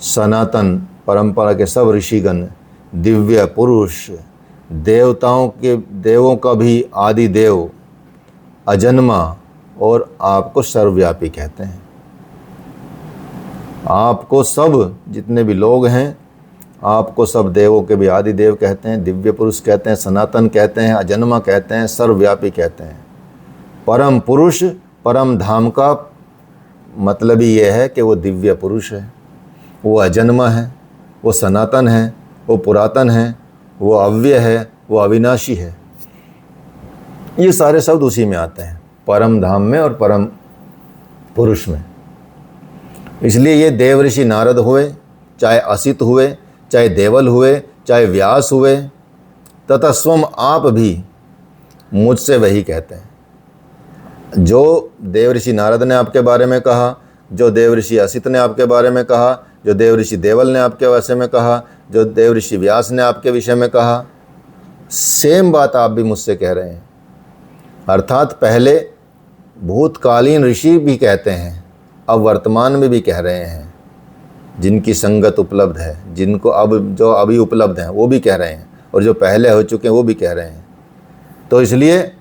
सनातन परंपरा के सब ऋषिगण, दिव्य पुरुष, देवताओं के देवों का भी आदि देव, अजन्मा और आपको सर्वव्यापी कहते हैं। आपको सब जितने भी लोग हैं, आपको सब देवों के भी आदि देव कहते हैं, दिव्य पुरुष कहते हैं, सनातन कहते हैं, अजन्मा कहते हैं, सर्वव्यापी कहते हैं। परम पुरुष, परम धाम का मतलब ही यह है कि वो दिव्य पुरुष है, वो अजन्मा है, वो सनातन है, वो पुरातन है, वो अव्यय है, वो अविनाशी है। ये सारे शब्द उसी में आते हैं, परम धाम में और परम पुरुष में। इसलिए ये देव ऋषि नारद हुए, चाहे असित हुए, चाहे देवल हुए, चाहे व्यास हुए, तथा स्वम आप भी मुझसे वही कहते हैं। जो देव ऋषि नारद ने आपके बारे में कहा, जो देव ऋषि असित ने आपके बारे में कहा, जो देव ऋषि देवल ने आपके विषय में कहा, जो देव ऋषि व्यास ने आपके विषय में कहा, सेम बात आप भी मुझसे कह रहे हैं। अर्थात पहले भूतकालीन ऋषि भी कहते हैं, अब वर्तमान में भी कह रहे हैं, जिनकी संगत उपलब्ध है, जिनको अब जो अभी उपलब्ध हैं वो भी कह रहे हैं, और जो पहले हो चुके हैं वो भी कह रहे हैं। तो इसलिए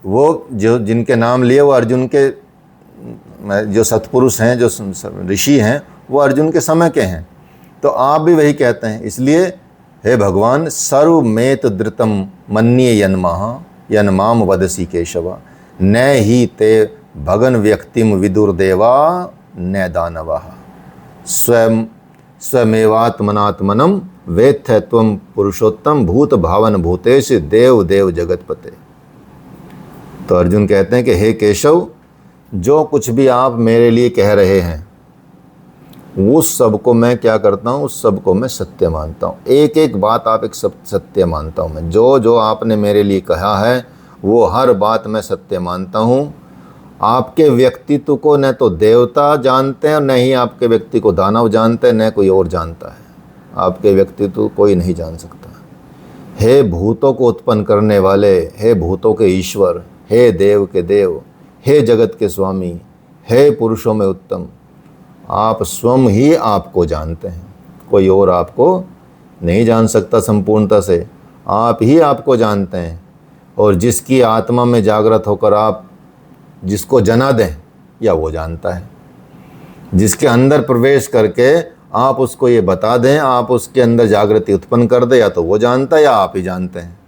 वो जो जिनके नाम लिए वो अर्जुन के जो सत्पुरुष हैं, जो ऋषि हैं, वो अर्जुन के समय के हैं। तो आप भी वही कहते हैं। इसलिए हे भगवान, सर्वमेत धृतम मन्ये यन्माम वदसी केशव न ही ते भगन व्यक्तिम विदुर्देवा न दानवा स्वमेवात्मनात्मनम वेत्थ त्वं पुरुषोत्तम भूत भावन भूतेश देव देव जगतपते। तो अर्जुन कहते हैं कि हे केशव, जो कुछ भी आप मेरे लिए कह रहे हैं उस सब को मैं क्या करता हूँ, उस सब को मैं सत्य मानता हूँ। एक एक बात आप एक सब सत्य मानता हूँ मैं। जो जो आपने मेरे लिए कहा है वो हर बात मैं सत्य मानता हूँ। आपके व्यक्तित्व को न तो देवता जानते हैं और न ही आपके व्यक्ति को दानव जानते हैं, न कोई और जानता है। आपके व्यक्तित्व कोई नहीं जान सकता। हे भूतों को उत्पन्न करने वाले, हे भूतों के ईश्वर, हे देव के देव, हे जगत के स्वामी, हे पुरुषों में उत्तम, आप स्वयं ही आपको जानते हैं। कोई और आपको नहीं जान सकता संपूर्णता से, आप ही आपको जानते हैं। और जिसकी आत्मा में जागृत होकर आप जिसको जना दें, या वो जानता है। जिसके अंदर प्रवेश करके आप उसको ये बता दें, आप उसके अंदर जागृति उत्पन्न कर दें, या तो वो जानता है या आप ही जानते हैं।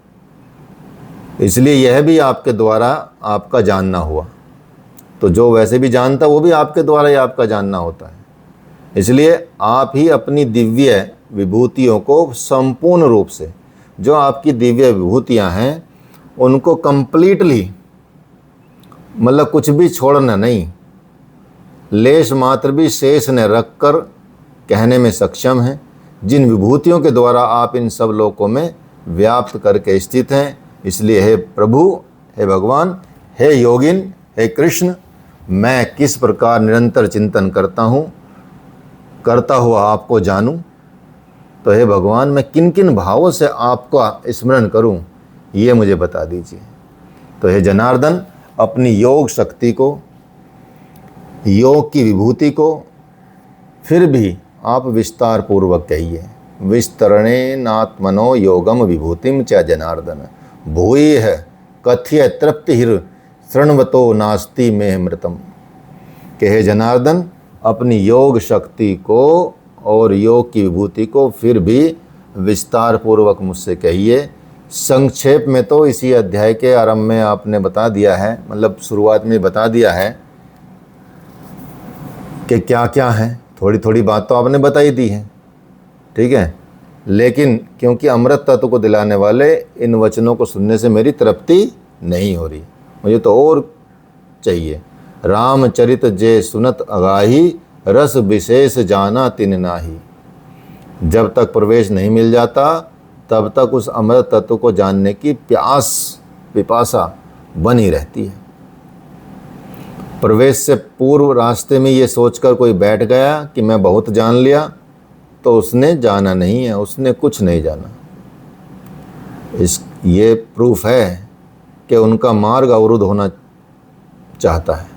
इसलिए यह भी आपके द्वारा आपका जानना हुआ। तो जो वैसे भी जानता वो भी आपके द्वारा ही आपका जानना होता है। इसलिए आप ही अपनी दिव्य विभूतियों को संपूर्ण रूप से, जो आपकी दिव्य विभूतियां हैं उनको कंप्लीटली, मतलब कुछ भी छोड़ना नहीं, लेश मात्र भी शेष न रखकर कहने में सक्षम हैं। जिन विभूतियों के द्वारा आप इन सब लोकों में व्याप्त करके स्थित हैं। इसलिए हे प्रभु, हे भगवान, हे योगिन, हे कृष्ण, मैं किस प्रकार निरंतर चिंतन करता हुआ आपको जानूं। तो हे भगवान, मैं किन किन भावों से आपका स्मरण करूं, ये मुझे बता दीजिए। तो हे जनार्दन, अपनी योग शक्ति को, योग की विभूति को फिर भी आप विस्तार पूर्वक कहिए। विस्तरणेनात्मनो योगम विभूतिम च जनार्दन भूयः कथ्य तृप्तिर् शृण्वतो नास्ति में मृतम। कि हे जनार्दन, अपनी योग शक्ति को और योग की विभूति को फिर भी विस्तार पूर्वक मुझसे कहिए, संक्षेप में तो इसी अध्याय के आरंभ में आपने बता दिया है, मतलब शुरुआत में बता दिया है कि क्या क्या है। थोड़ी थोड़ी बात तो आपने बता ही दी है, ठीक है। लेकिन क्योंकि अमृत तत्व को दिलाने वाले इन वचनों को सुनने से मेरी तृप्ति नहीं हो रही, मुझे तो और चाहिए। रामचरित जे सुनत अगाही, रस विशेष जाना तिन नाही। जब तक प्रवेश नहीं मिल जाता तब तक उस अमृत तत्व को जानने की प्यास पिपासा बनी रहती है। प्रवेश से पूर्व रास्ते में ये सोचकर कोई बैठ गया कि मैं बहुत जान लिया, तो उसने जाना नहीं है, उसने कुछ नहीं जाना। ये प्रूफ है कि उनका मार्ग अवरुद्ध होना चाहता है,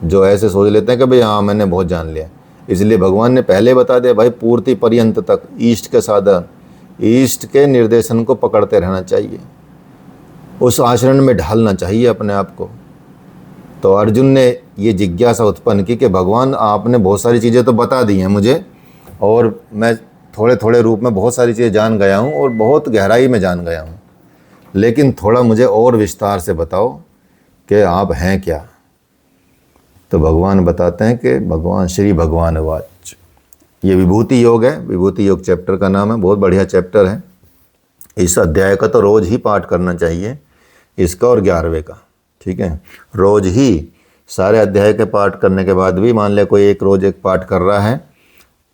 जो ऐसे सोच लेते हैं कि भाई हाँ मैंने बहुत जान लिया। इसलिए भगवान ने पहले बता दिया भाई पूर्ति पर्यंत तक ईष्ट के साधन, ईष्ट के निर्देशन को पकड़ते रहना चाहिए, उस आचरण में ढालना चाहिए अपने आप को। तो अर्जुन ने ये जिज्ञासा उत्पन्न की कि भगवान आपने बहुत सारी चीज़ें तो बता दी हैं मुझे, और मैं थोड़े थोड़े रूप में बहुत सारी चीज़ें जान गया हूँ और बहुत गहराई में जान गया हूँ, लेकिन थोड़ा मुझे और विस्तार से बताओ कि आप हैं क्या। तो भगवान बताते हैं कि भगवान श्री भगवान वाच, ये विभूति योग है, विभूति योग चैप्टर का नाम है, बहुत बढ़िया चैप्टर है। इस अध्याय का तो रोज़ ही पाठ करना चाहिए, इसका और 11वें का, ठीक है। रोज़ ही सारे अध्याय के पाठ करने के बाद भी मान ले कोई एक रोज़ एक पाठ कर रहा है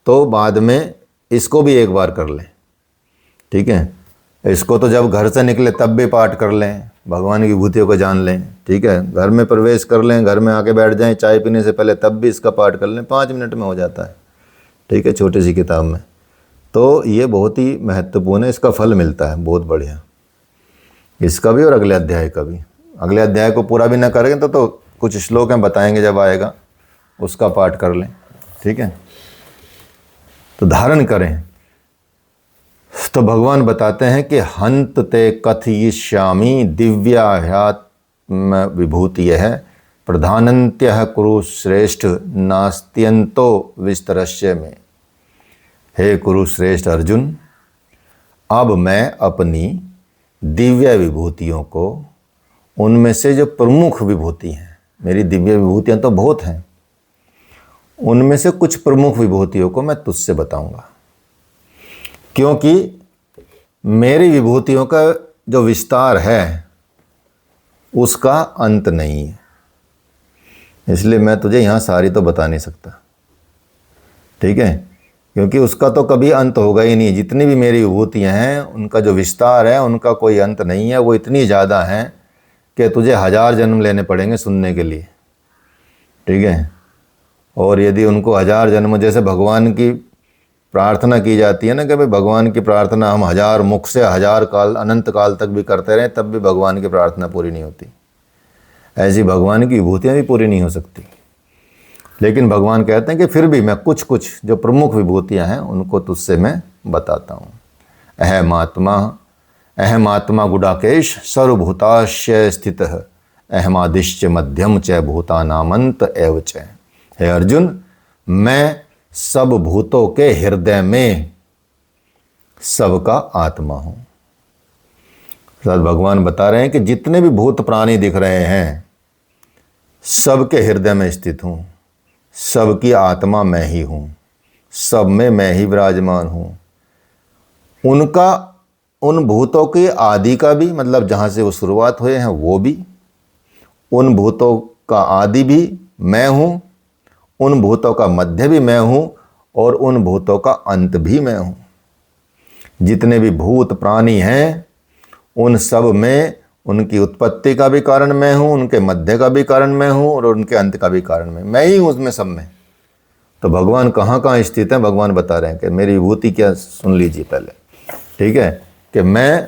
तो बाद में इसको भी एक बार कर लें, ठीक है। इसको तो जब घर से निकले तब भी पाठ कर लें, भगवान की विभूतियों को जान लें, ठीक है। घर में प्रवेश कर लें, घर में आके बैठ जाएं चाय पीने से पहले, तब भी इसका पाठ कर लें, 5 मिनट में हो जाता है, ठीक है, छोटी सी किताब में। तो ये बहुत ही महत्वपूर्ण है, इसका फल मिलता है बहुत बढ़िया, इसका भी और अगले अध्याय का भी। अगले अध्याय को पूरा भी ना करेंगे तो कुछ श्लोक हैं बताएंगे जब आएगा, उसका पाठ कर लें, ठीक है। तो धारण करें। तो भगवान बताते हैं कि हंत ते कथयिष्यामि दिव्याह्यात्म विभूति है प्रधानन्त्यः कुरु श्रेष्ठ नास्त्यंतो विस्तरस्य में। हे कुरु श्रेष्ठ अर्जुन, अब मैं अपनी दिव्य विभूतियों को, उनमें से जो प्रमुख विभूति हैं, मेरी दिव्य विभूतियाँ तो बहुत हैं, उनमें से कुछ प्रमुख विभूतियों को मैं तुझसे बताऊंगा, क्योंकि मेरी विभूतियों का जो विस्तार है उसका अंत नहीं है, इसलिए मैं तुझे यहाँ सारी तो बता नहीं सकता, ठीक है, क्योंकि उसका तो कभी अंत होगा ही नहीं। जितनी भी मेरी विभूतियाँ हैं उनका जो विस्तार है उनका कोई अंत नहीं है, वो इतनी ज़्यादा हैं कि तुझे 1000 जन्म लेने पड़ेंगे सुनने के लिए, ठीक है। और यदि उनको 1000 जन्म, जैसे भगवान की प्रार्थना की जाती है ना कि भाई भगवान की प्रार्थना हम 1000 मुख से 1000 काल अनंत काल तक भी करते रहें तब भी भगवान की प्रार्थना पूरी नहीं होती, ऐसी भगवान की विभूतियाँ भी पूरी नहीं हो सकती। लेकिन भगवान कहते हैं कि फिर भी मैं कुछ कुछ जो प्रमुख विभूतियाँ हैं उनको तुझसे मैं बताता हूँ। अहमात्मा गुडाकेश सर्वभूताश्य स्थितः अहमादिश्च मध्यम च भूतानामंत एव च। हे अर्जुन, मैं सब भूतों के हृदय में सबका आत्मा हूँ। साथ भगवान बता रहे हैं कि जितने भी भूत प्राणी दिख रहे हैं सबके हृदय में स्थित हूँ, सबकी आत्मा मैं ही हूँ, सब में मैं ही विराजमान हूँ। उनका, उन भूतों की आदि का भी, मतलब जहाँ से वो शुरुआत हुए हैं वो भी, उन भूतों का आदि भी मैं हूँ, उन भूतों का मध्य भी मैं हूँ और उन भूतों का अंत भी मैं हूँ। जितने भी भूत प्राणी हैं उन सब में उनकी उत्पत्ति का भी कारण मैं हूँ, उनके मध्य का भी कारण मैं हूँ और उनके अंत का भी कारण मैं ही हूँ उसमें सब में। तो भगवान कहाँ कहाँ स्थित हैं भगवान बता रहे हैं कि मेरी विभूति क्या, सुन लीजिए पहले, ठीक है, कि मैं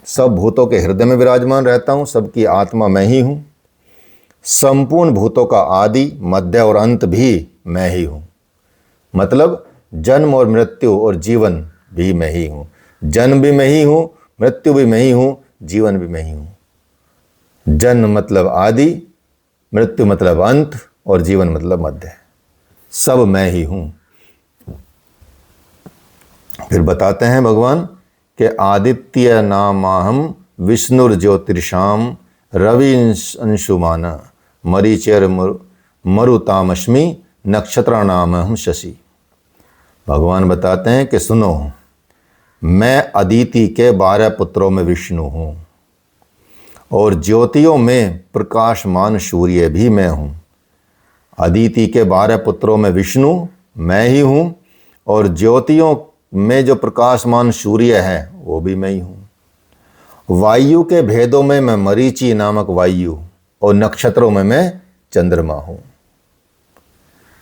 सब भूतों के हृदय में विराजमान रहता हूँ, सबकी आत्मा मैं ही हूँ, संपूर्ण भूतों का आदि मध्य और अंत भी मैं ही हूँ। मतलब जन्म और मृत्यु और जीवन भी मैं ही हूँ, जन्म भी मैं ही हूँ, मृत्यु भी मैं ही हूँ, जीवन भी मैं ही हूँ। जन्म मतलब आदि, मृत्यु मतलब अंत और जीवन मतलब मध्य, सब मैं ही हूँ। फिर बताते हैं भगवान कि आदित्य नामाहम विष्णुर्ज्योतिर्षाम रवि अंशुमान मरीचेर मरुतामश्मि नक्षत्राणाम हम शशि। भगवान बताते हैं कि सुनो, मैं अदिति के 12 पुत्रों में विष्णु हूँ और ज्योतियों में प्रकाशमान सूर्य भी मैं हूँ। अदिति के 12 पुत्रों में विष्णु मैं ही हूँ और ज्योतियों में जो प्रकाशमान सूर्य है वो भी मैं ही हूँ। वायु के भेदों में मैं मरीचि नामक वायु और नक्षत्रों में मैं चंद्रमा हूँ।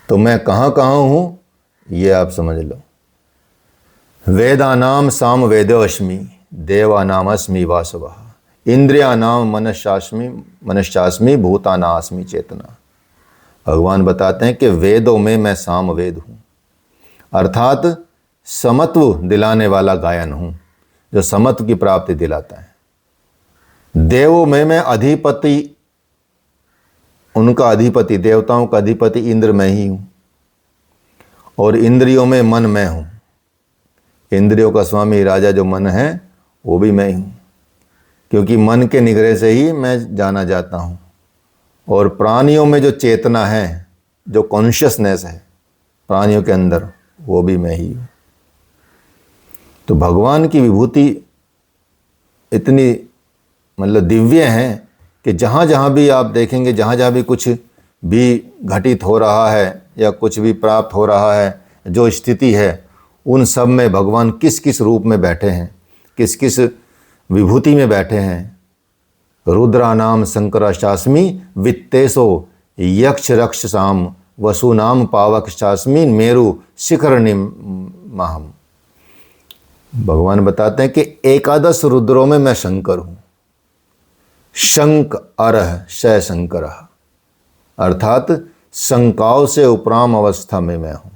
तो मैं कहाँ कहाँ हूँ ये आप समझ लो। वेदानाम साम वेदोऽस्मि देवानाम अस्मि वासवः इंद्रियानाम मनश्चास्मि भूतानास्मि चेतना। भगवान बताते हैं कि वेदों में मैं साम वेद हूँ, अर्थात समत्व दिलाने वाला गायन हूँ जो समत्व की प्राप्ति दिलाता है। देवों में मैं अधिपति, उनका अधिपति, देवताओं का अधिपति इंद्र मैं ही हूँ और इंद्रियों में मन मैं हूँ। इंद्रियों का स्वामी राजा जो मन है वो भी मैं ही हूँ, क्योंकि मन के निग्रह से ही मैं जाना जाता हूँ। और प्राणियों में जो चेतना है, जो कॉन्शियसनेस है प्राणियों के अंदर, वो भी मैं ही हूँ। तो भगवान की विभूति इतनी मतलब दिव्य है कि जहाँ जहाँ भी आप देखेंगे, जहाँ जहाँ भी कुछ भी घटित हो रहा है या कुछ भी प्राप्त हो रहा है, जो स्थिति है, उन सब में भगवान किस किस रूप में बैठे हैं, किस किस विभूति में बैठे हैं। रुद्रानाम शंकराश्चास्मि वित्तेशो यक्ष रक्षसाम वसुनाम पावकश्चास्मि मेरु शिखरनिमहम्। भगवान बताते हैं कि 11 रुद्रों में मैं शंकर हूँ। शंक अरह शय शंकरः, अर्थात शंकाओं से उपराम अवस्था में मैं हूँ।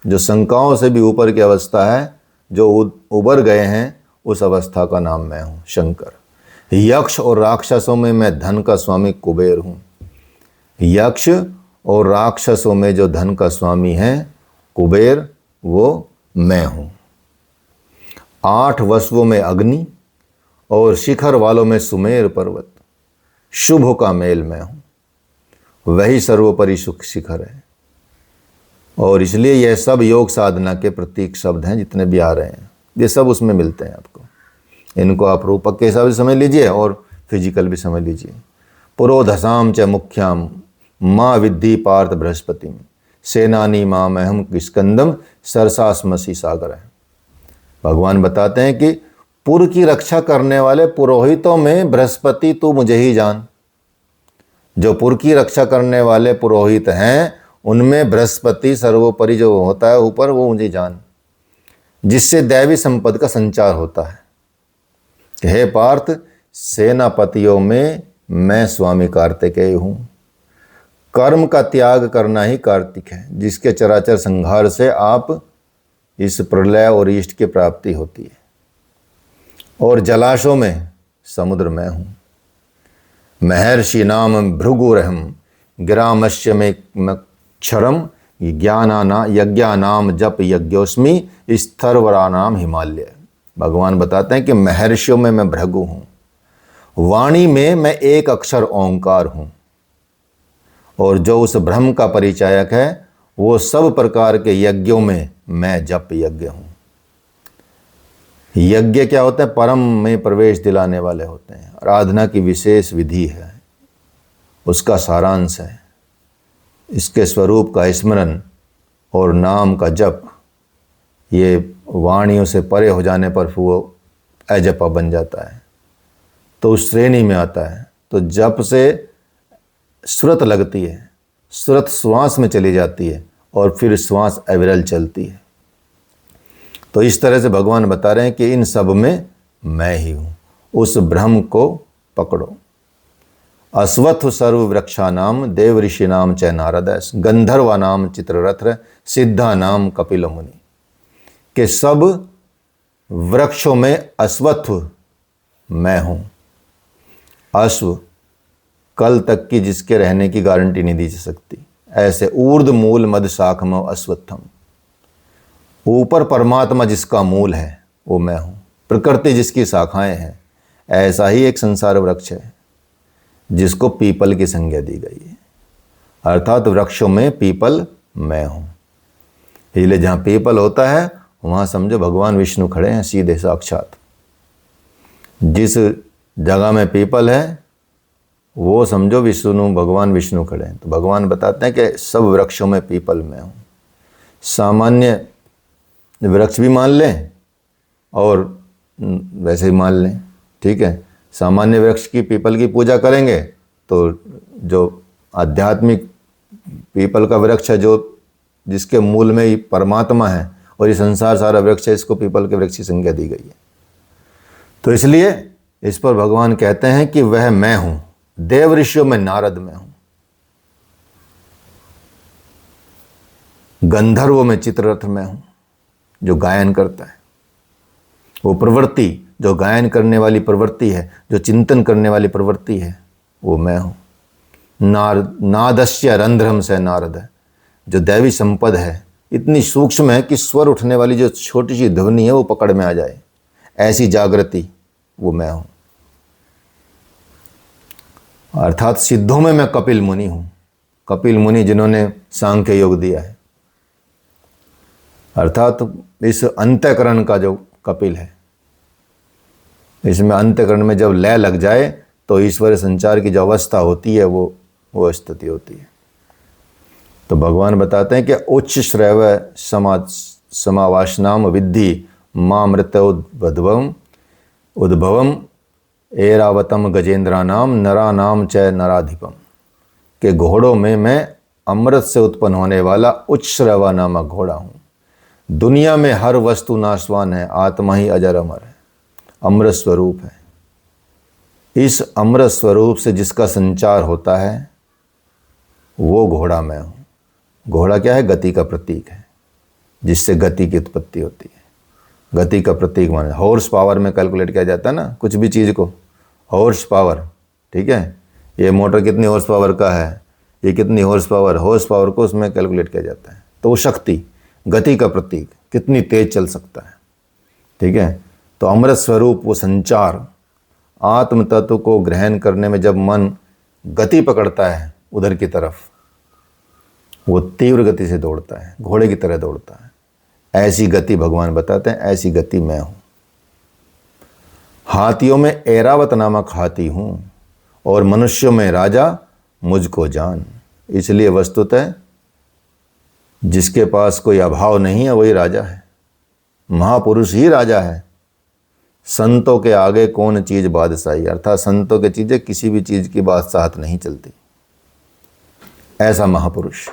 जो शंकाओं से भी ऊपर की अवस्था है, जो उबर गए हैं, उस अवस्था का नाम मैं हूँ शंकर। यक्ष और राक्षसों में मैं धन का स्वामी कुबेर हूँ। यक्ष और राक्षसों में जो धन का स्वामी है कुबेर, वो मैं हूँ। 8 वसुओं में अग्नि और शिखर वालों में सुमेर पर्वत, शुभ का मेल मैं हूँ। वही सर्वोपरि सुख शिखर है। और इसलिए यह सब योग साधना के प्रतीक शब्द हैं जितने भी आ रहे हैं, ये सब उसमें मिलते हैं आपको। इनको आप रूपक के हिसाब से समझ लीजिए और फिजिकल भी समझ लीजिए। पुरोधसाम च मुख्याम माँ विद्धि पार्थ बृहस्पति सेनानी माँ महम स्कंदम सरसास्मसी सागर है। भगवान बताते हैं कि पुर की रक्षा करने वाले पुरोहितों में बृहस्पति तू मुझे ही जान। जो पुर की रक्षा करने वाले पुरोहित हैं उनमें बृहस्पति सर्वोपरि जो होता है ऊपर, वो मुझे जान, जिससे दैवी संपद का संचार होता है। हे पार्थ, सेनापतियों में मैं स्वामी कार्तिकेय हूँ। कर्म का त्याग करना ही कार्तिक है, जिसके चराचर संहार से आप इस प्रलय और इष्ट की प्राप्ति होती है। और जलाशयों में समुद्र मैं हूँ। महर्षि नाम भृगुरहम गिरामश्य में क्षरम यज्ञानाम जप यज्ञोस्मि स्थरवरानाम हिमालय। भगवान बताते हैं कि महर्षियों में मैं भृगु हूँ, वाणी में मैं एक अक्षर ओंकार हूँ, और जो उस ब्रह्म का परिचायक है वो सब प्रकार के यज्ञों में मैं जप यज्ञ हूँ। यज्ञ क्या होता है? परम में प्रवेश दिलाने वाले होते हैं। आराधना की विशेष विधि है, उसका सारांश है। इसके स्वरूप का स्मरण और नाम का जप, ये वाणियों से परे हो जाने पर वो अजपा बन जाता है, तो उस श्रेणी में आता है। तो जप से सुरत लगती है, सुरत श्वास में चली जाती है और फिर श्वास अविरल चलती है। तो इस तरह से भगवान बता रहे हैं कि इन सब में मैं ही हूँ। उस ब्रह्म को पकड़ो। अश्वत्थ सर्व वृक्षा नाम देव ऋषि नाम च नारद गंधर्वा नाम चित्ररथ सिद्धा नाम कपिल मुनि। के सब वृक्षों में अश्वत्थ मैं हूँ। अश्व कल तक की जिसके रहने की गारंटी नहीं दी जा सकती, ऐसे ऊर्ध मूल मद शाखम अश्वत्थम। ऊपर परमात्मा जिसका मूल है वो मैं हूँ, प्रकृति जिसकी शाखाएं हैं, ऐसा ही एक संसार वृक्ष है जिसको पीपल की संज्ञा दी गई है, अर्थात वृक्षों में पीपल मैं हूँ। इसलिए जहाँ पीपल होता है वहाँ समझो भगवान विष्णु खड़े हैं सीधे साक्षात। जिस जगह में पीपल है वो समझो भगवान विष्णु खड़े हैं। तो भगवान बताते हैं कि सब वृक्षों में पीपल मैं हूँ। सामान्य वृक्ष भी मान लें और वैसे ही मान लें, ठीक है। सामान्य वृक्ष की पीपल की पूजा करेंगे तो जो आध्यात्मिक पीपल का वृक्ष है, जो जिसके मूल में ही परमात्मा है और ये संसार सारा वृक्ष है, इसको पीपल के वृक्ष की संज्ञा दी गई है। तो इसलिए इस पर भगवान कहते हैं कि वह मैं हूं। देव ऋषियों में नारद मैं हूं, गंधर्वों में चित्ररथ मैं हूं जो गायन करता है। वो प्रवृत्ति जो गायन करने वाली प्रवृत्ति है, जो चिंतन करने वाली प्रवृत्ति है, वो मैं हूं। नादस्य रंध्रम से नारद है, जो दैवी संपद है इतनी सूक्ष्म है कि स्वर उठने वाली जो छोटी सी ध्वनि है वो पकड़ में आ जाए, ऐसी जागृति वो मैं हूं। अर्थात सिद्धों में मैं कपिल मुनि हूं। कपिल मुनि जिन्होंने सांख्य योग दिया है, अर्थात इस अंतःकरण का जो कपिल है, इसमें अंतःकरण में जब लय लग जाए तो ईश्वर संचार की जो अवस्था होती है वो स्थिति होती है। तो भगवान बताते हैं कि उच्च श्रैव समावासनाम विद्धि मामृतोद्भवम उद्भवम एरावतम गजेंद्रानाम नरानाम च नराधिपम, के घोड़ों में मैं अमृत से उत्पन्न होने वाला उच्च श्रवा नामक घोड़ा हूँ। दुनिया में हर वस्तु नाशवान है, आत्मा ही अजर अमर है, अमृत स्वरूप है। इस अमृत स्वरूप से जिसका संचार होता है वो घोड़ा मैं हूँ। घोड़ा क्या है? गति का प्रतीक है, जिससे गति की उत्पत्ति होती है। गति का प्रतीक माना, हॉर्स पावर में कैलकुलेट किया जाता है ना कुछ भी चीज़ को, हॉर्स पावर, ठीक है। ये मोटर कितनी हॉर्स पावर का है, ये कितनी हॉर्स पावर को उसमें कैलकुलेट किया जाता है। तो वो शक्ति, गति का प्रतीक, कितनी तेज चल सकता है, ठीक है। तो अमृत स्वरूप वो संचार, आत्म तत्व को ग्रहण करने में जब मन गति पकड़ता है उधर की तरफ, वो तीव्र गति से दौड़ता है, घोड़े की तरह दौड़ता है। ऐसी गति भगवान बताते हैं, ऐसी गति मैं हूँ। हाथियों में ऐरावत नामक हाथी हूँ और मनुष्यों में राजा मुझको जान। इसलिए वस्तुतः जिसके पास कोई अभाव नहीं है वही राजा है, महापुरुष ही राजा है। संतों के आगे कौन चीज़ बादशाही, अर्थात संतों की चीज़ें किसी भी चीज़ की बादशाहत नहीं चलती। ऐसा महापुरुष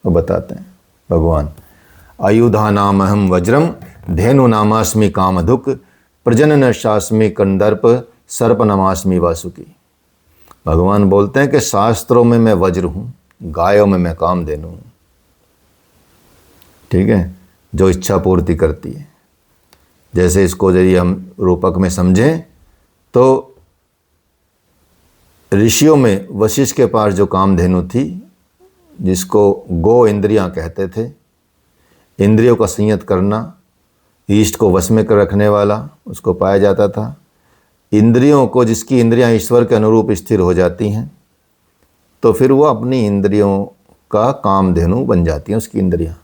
वो बताते हैं भगवान। आयुधा नाम अहम वज्रम धेनु नामास्मि कामधुक प्रजनन शास्मि कंदर्प सर्प नमास्मि वासुकी। भगवान बोलते हैं कि शास्त्रों में मैं वज्र हूँ, गायों में मैं कामधेनु हूँ, ठीक है, जो इच्छा पूर्ति करती है। जैसे इसको यदि हम रूपक में समझें तो ऋषियों में वशिष्ठ के पास जो कामधेनु थी, जिसको गो इंद्रियां कहते थे, इंद्रियों का संयत करना, ईष्ट को वश में कर रखने वाला, उसको पाया जाता था। इंद्रियों को, जिसकी इंद्रियां ईश्वर के अनुरूप स्थिर हो जाती हैं, तो फिर वो अपनी इंद्रियों का कामधेनु बन जाती हैं उसकी इंद्रियां।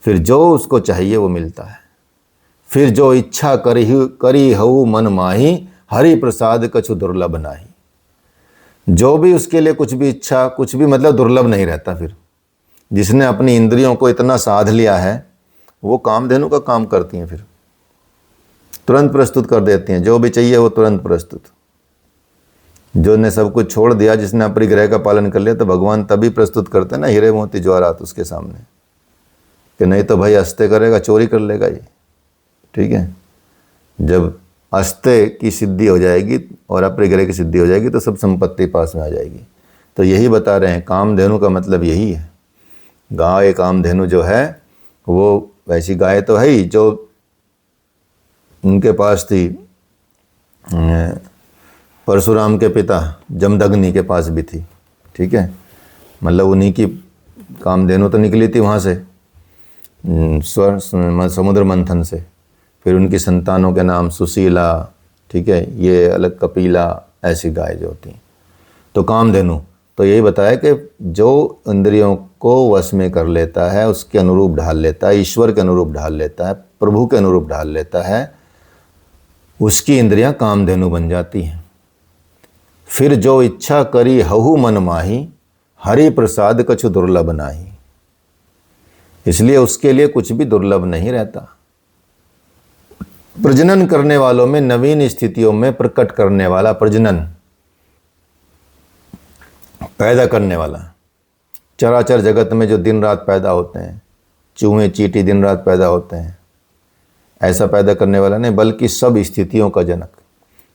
फिर जो उसको चाहिए वो मिलता है। फिर जो इच्छा करी हऊ मन माही हरि प्रसाद कछु दुर्लभ नाही। जो भी उसके लिए कुछ भी इच्छा, कुछ भी मतलब दुर्लभ नहीं रहता। फिर जिसने अपनी इंद्रियों को इतना साध लिया है वो कामधेनु का काम करती हैं, फिर तुरंत प्रस्तुत कर देती हैं, जो भी चाहिए वो तुरंत प्रस्तुत। जो ने सब कुछ छोड़ दिया, जिसने अपरिग्रह का पालन कर लिया, तो भगवान तभी प्रस्तुत करते हैं ना हीरे मोती जवाहरात उसके सामने, कि नहीं तो भाई अस्ते करेगा, चोरी कर लेगा ये, ठीक है। जब अस्ते की सिद्धि हो जाएगी और अपरिग्रह की सिद्धि हो जाएगी तो सब संपत्ति पास में आ जाएगी। तो यही बता रहे हैं, कामधेनु का मतलब यही है। गाय कामधेनु जो है वो वैसी गाय तो है ही जो उनके पास थी, परशुराम के पिता जमदग्नि के पास भी थी, ठीक है। मतलब उन्हीं की कामधेनु तो निकली थी वहाँ से, समुद्र मंथन से। फिर उनकी संतानों के नाम सुशीला, ठीक है, ये अलग कपिला, ऐसी गाय जो होती हैं। तो कामधेनु, तो यही बताया कि जो इंद्रियों को वश में कर लेता है, उसके अनुरूप ढाल लेता है, ईश्वर के अनुरूप ढाल लेता है, प्रभु के अनुरूप ढाल लेता है, उसकी इंद्रियां कामधेनु बन जाती हैं। फिर जो इच्छा करी हहु मन माही, हरि प्रसाद कछु दुर्लभ नाही। इसलिए उसके लिए कुछ भी दुर्लभ नहीं रहता। प्रजनन करने वालों में, नवीन स्थितियों में प्रकट करने वाला, प्रजनन पैदा करने वाला, चराचर जगत में जो दिन रात पैदा होते हैं, चूहे चींटी दिन रात पैदा होते हैं, ऐसा पैदा करने वाला नहीं, बल्कि सब स्थितियों का जनक,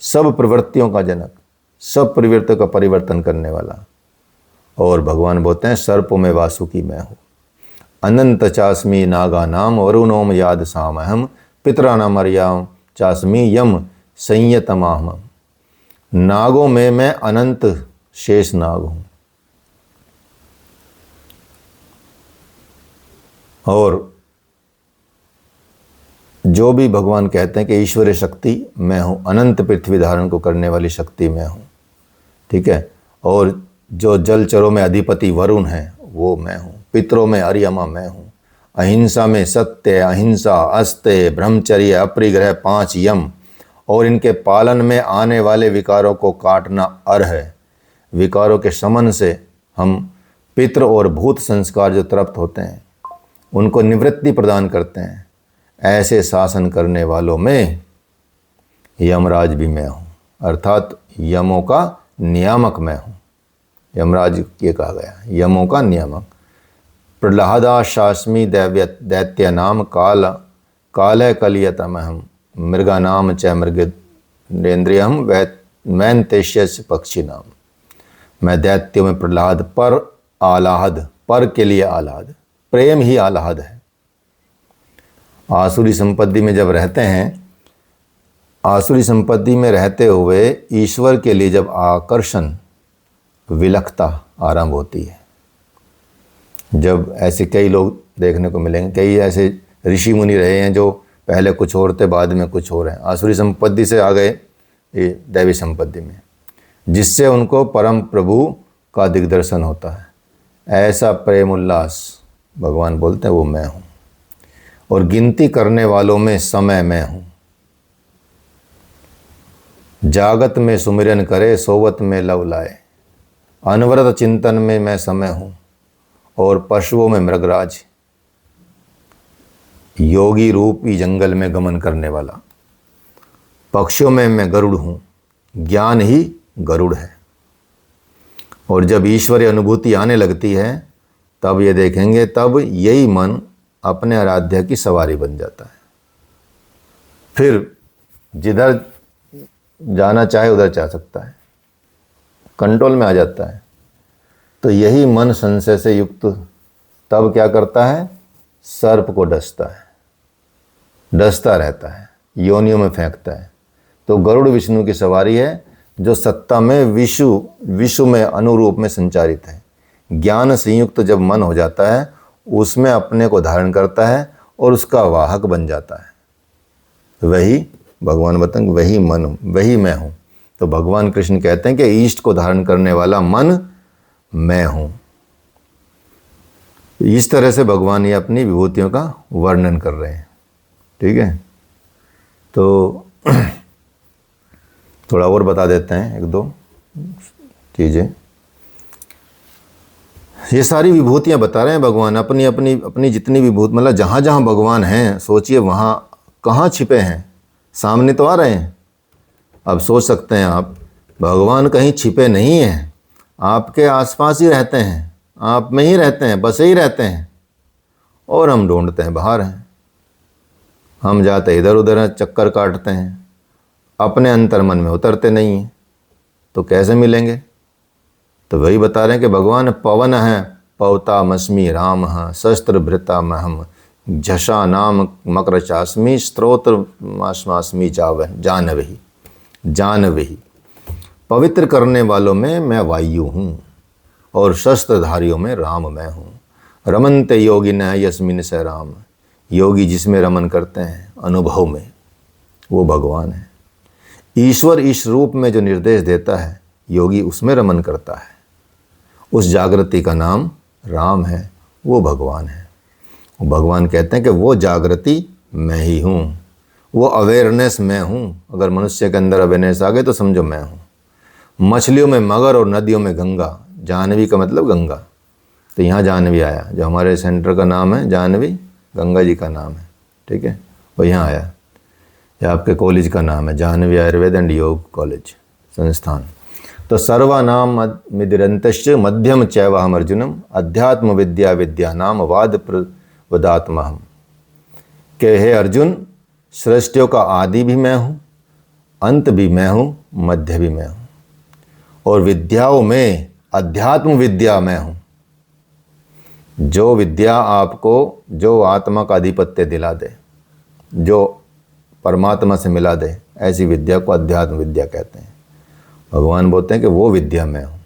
सब प्रवृत्तियों का जनक, सब प्रवृत्तियों का परिवर्तन करने वाला। और भगवान बोलते हैं सर्प में वासुकी मैं हूँ, अनंत चास्मी नागा नाम वरुणोम याद सामहम, पितरानाम अर्याम चास्मी यम संयतमाहम। नागों में मैं अनंत शेष नाग हूँ। और जो भी भगवान कहते हैं कि ईश्वरीय शक्ति मैं हूँ, अनंत पृथ्वी धारण को करने वाली शक्ति मैं हूँ, ठीक है। और जो जलचरों में अधिपति वरुण है वो मैं हूँ, पितरों में अर्यमा मैं हूँ, अहिंसा में सत्य, अहिंसा, अस्त्य, ब्रह्मचर्य, अपरिग्रह 5 यम, और इनके पालन में आने वाले विकारों को काटना अर्ह। विकारों के शमन से हम पितृ और भूत संस्कार जो तृप्त होते हैं उनको निवृत्ति प्रदान करते हैं। ऐसे शासन करने वालों में यमराज भी मैं हूँ, अर्थात यमों का नियामक मैं हूँ। यमराज ये कहा गया, यमों का नियामक। प्रहलादा शास्मी दैत्य नाम काल काल कलियतमहम, मृगा नाम च मृगेन्द्रियम वैन तेष्यस्य पक्षी नाम। मैं दैत्यों में प्रहलाद, पर आह्लाद, पर के लिए आह्लाद, प्रेम ही आह्लाद है। आसुरी संपत्ति में जब रहते हैं, आसुरी संपत्ति में रहते हुए ईश्वर के लिए जब आकर्षण, विलक्षता आरंभ होती है, जब ऐसे कई लोग देखने को मिलेंगे, कई ऐसे ऋषि मुनि रहे हैं जो पहले कुछ और थे, बाद में कुछ और हैं, आसुरी संपत्ति से आ गए ये दैवी संपत्ति में, जिससे उनको परम प्रभु का दिग्दर्शन होता है। ऐसा प्रेम उल्लास भगवान बोलते हैं वो मैं हूँ। और गिनती करने वालों में समय मैं हूँ। जागत में सुमिरन करे, सोवत में लव लाए, अनवरत चिंतन में मैं समय हूँ। और पशुओं में मृगराज, योगी रूपी जंगल में गमन करने वाला। पक्षियों में मैं गरुड़ हूँ, ज्ञान ही गरुड़ है। और जब ईश्वरीय अनुभूति आने लगती है तब ये देखेंगे, तब यही मन अपने आराध्य की सवारी बन जाता है। फिर जिधर जाना चाहे उधर जा सकता है, कंट्रोल में आ जाता है। तो यही मन संशय से युक्त तब क्या करता है, सर्प को डसता है, डसता रहता है, योनियों में फेंकता है। तो गरुड़ विष्णु की सवारी है जो सत्ता में विश्व में अनुरूप में संचारित है। ज्ञान संयुक्त जब मन हो जाता है उसमें अपने को धारण करता है और उसका वाहक बन जाता है। वही भगवान बताएंगे, वही मन, वही मैं हूँ। तो भगवान कृष्ण कहते हैं कि ईष्ट को धारण करने वाला मन मैं हूँ। इस तरह से भगवान ये अपनी विभूतियों का वर्णन कर रहे हैं, ठीक है। तो थोड़ा और बता देते हैं, 1-2 चीज़ें। ये सारी विभूतियाँ बता रहे हैं भगवान, अपनी अपनी अपनी जितनी विभूति, मतलब जहाँ जहाँ भगवान हैं, सोचिए वहाँ कहाँ छिपे हैं, सामने तो आ रहे हैं। अब सोच सकते हैं आप, भगवान कहीं छिपे नहीं हैं, आपके आसपास ही रहते हैं, आप में ही रहते हैं, बसे ही रहते हैं। और हम ढूंढते हैं बाहर हैं, हम जाते इधर उधर हैं, चक्कर काटते हैं, अपने अंतर मन में उतरते नहीं हैं। तो कैसे मिलेंगे? तो वही बता रहे हैं कि भगवान पवन है, पवतामस्मि राम, शस्त्र भृतामहम, झषा नाम मकर चास्मि, स्त्रोत्र मास्मी जानवही जानवही। पवित्र करने वालों में मैं वायु हूँ और शस्त्रधारियों में राम मैं हूँ। रमनते योगी न यस्मिन से राम, योगी जिसमें रमन करते हैं अनुभव में, वो भगवान है। ईश्वर इस रूप में जो निर्देश देता है, योगी उसमें रमन करता है। उस जागृति का नाम राम है, वो भगवान है। भगवान कहते हैं कि वो जागृति मैं ही हूँ, वो अवेयरनेस मैं हूँ। अगर मनुष्य के अंदर अवेयरनेस आ गई तो समझो मैं हूँ। मछलियों में मगर और नदियों में गंगा। जाह्नवी का मतलब गंगा, तो यहाँ जाह्नवी आया। जो हमारे सेंटर का नाम है जाह्नवी, गंगा जी का नाम है, ठीक है, वो यहाँ आया। या आपके कॉलेज का नाम है जाह्नवी आयुर्वेद एंड योग कॉलेज संस्थान। तो सर्वानाम मिदिरंतश्च मध्यम चैवाहम अर्जुनम अध्यात्म विद्या विद्यानाम वाद प्रवदात्महम। के हे अर्जुन, सृष्टियों का आदि भी मैं हूँ, अंत भी मैं हूँ, मध्य भी मैं हूँ, और विद्याओं में अध्यात्म विद्या मैं हूँ। जो विद्या आपको, जो आत्मा का आधिपत्य दिला दे, जो परमात्मा से मिला दे, ऐसी विद्या को अध्यात्म विद्या कहते हैं। भगवान बोलते हैं कि वो विद्या मैं हूँ।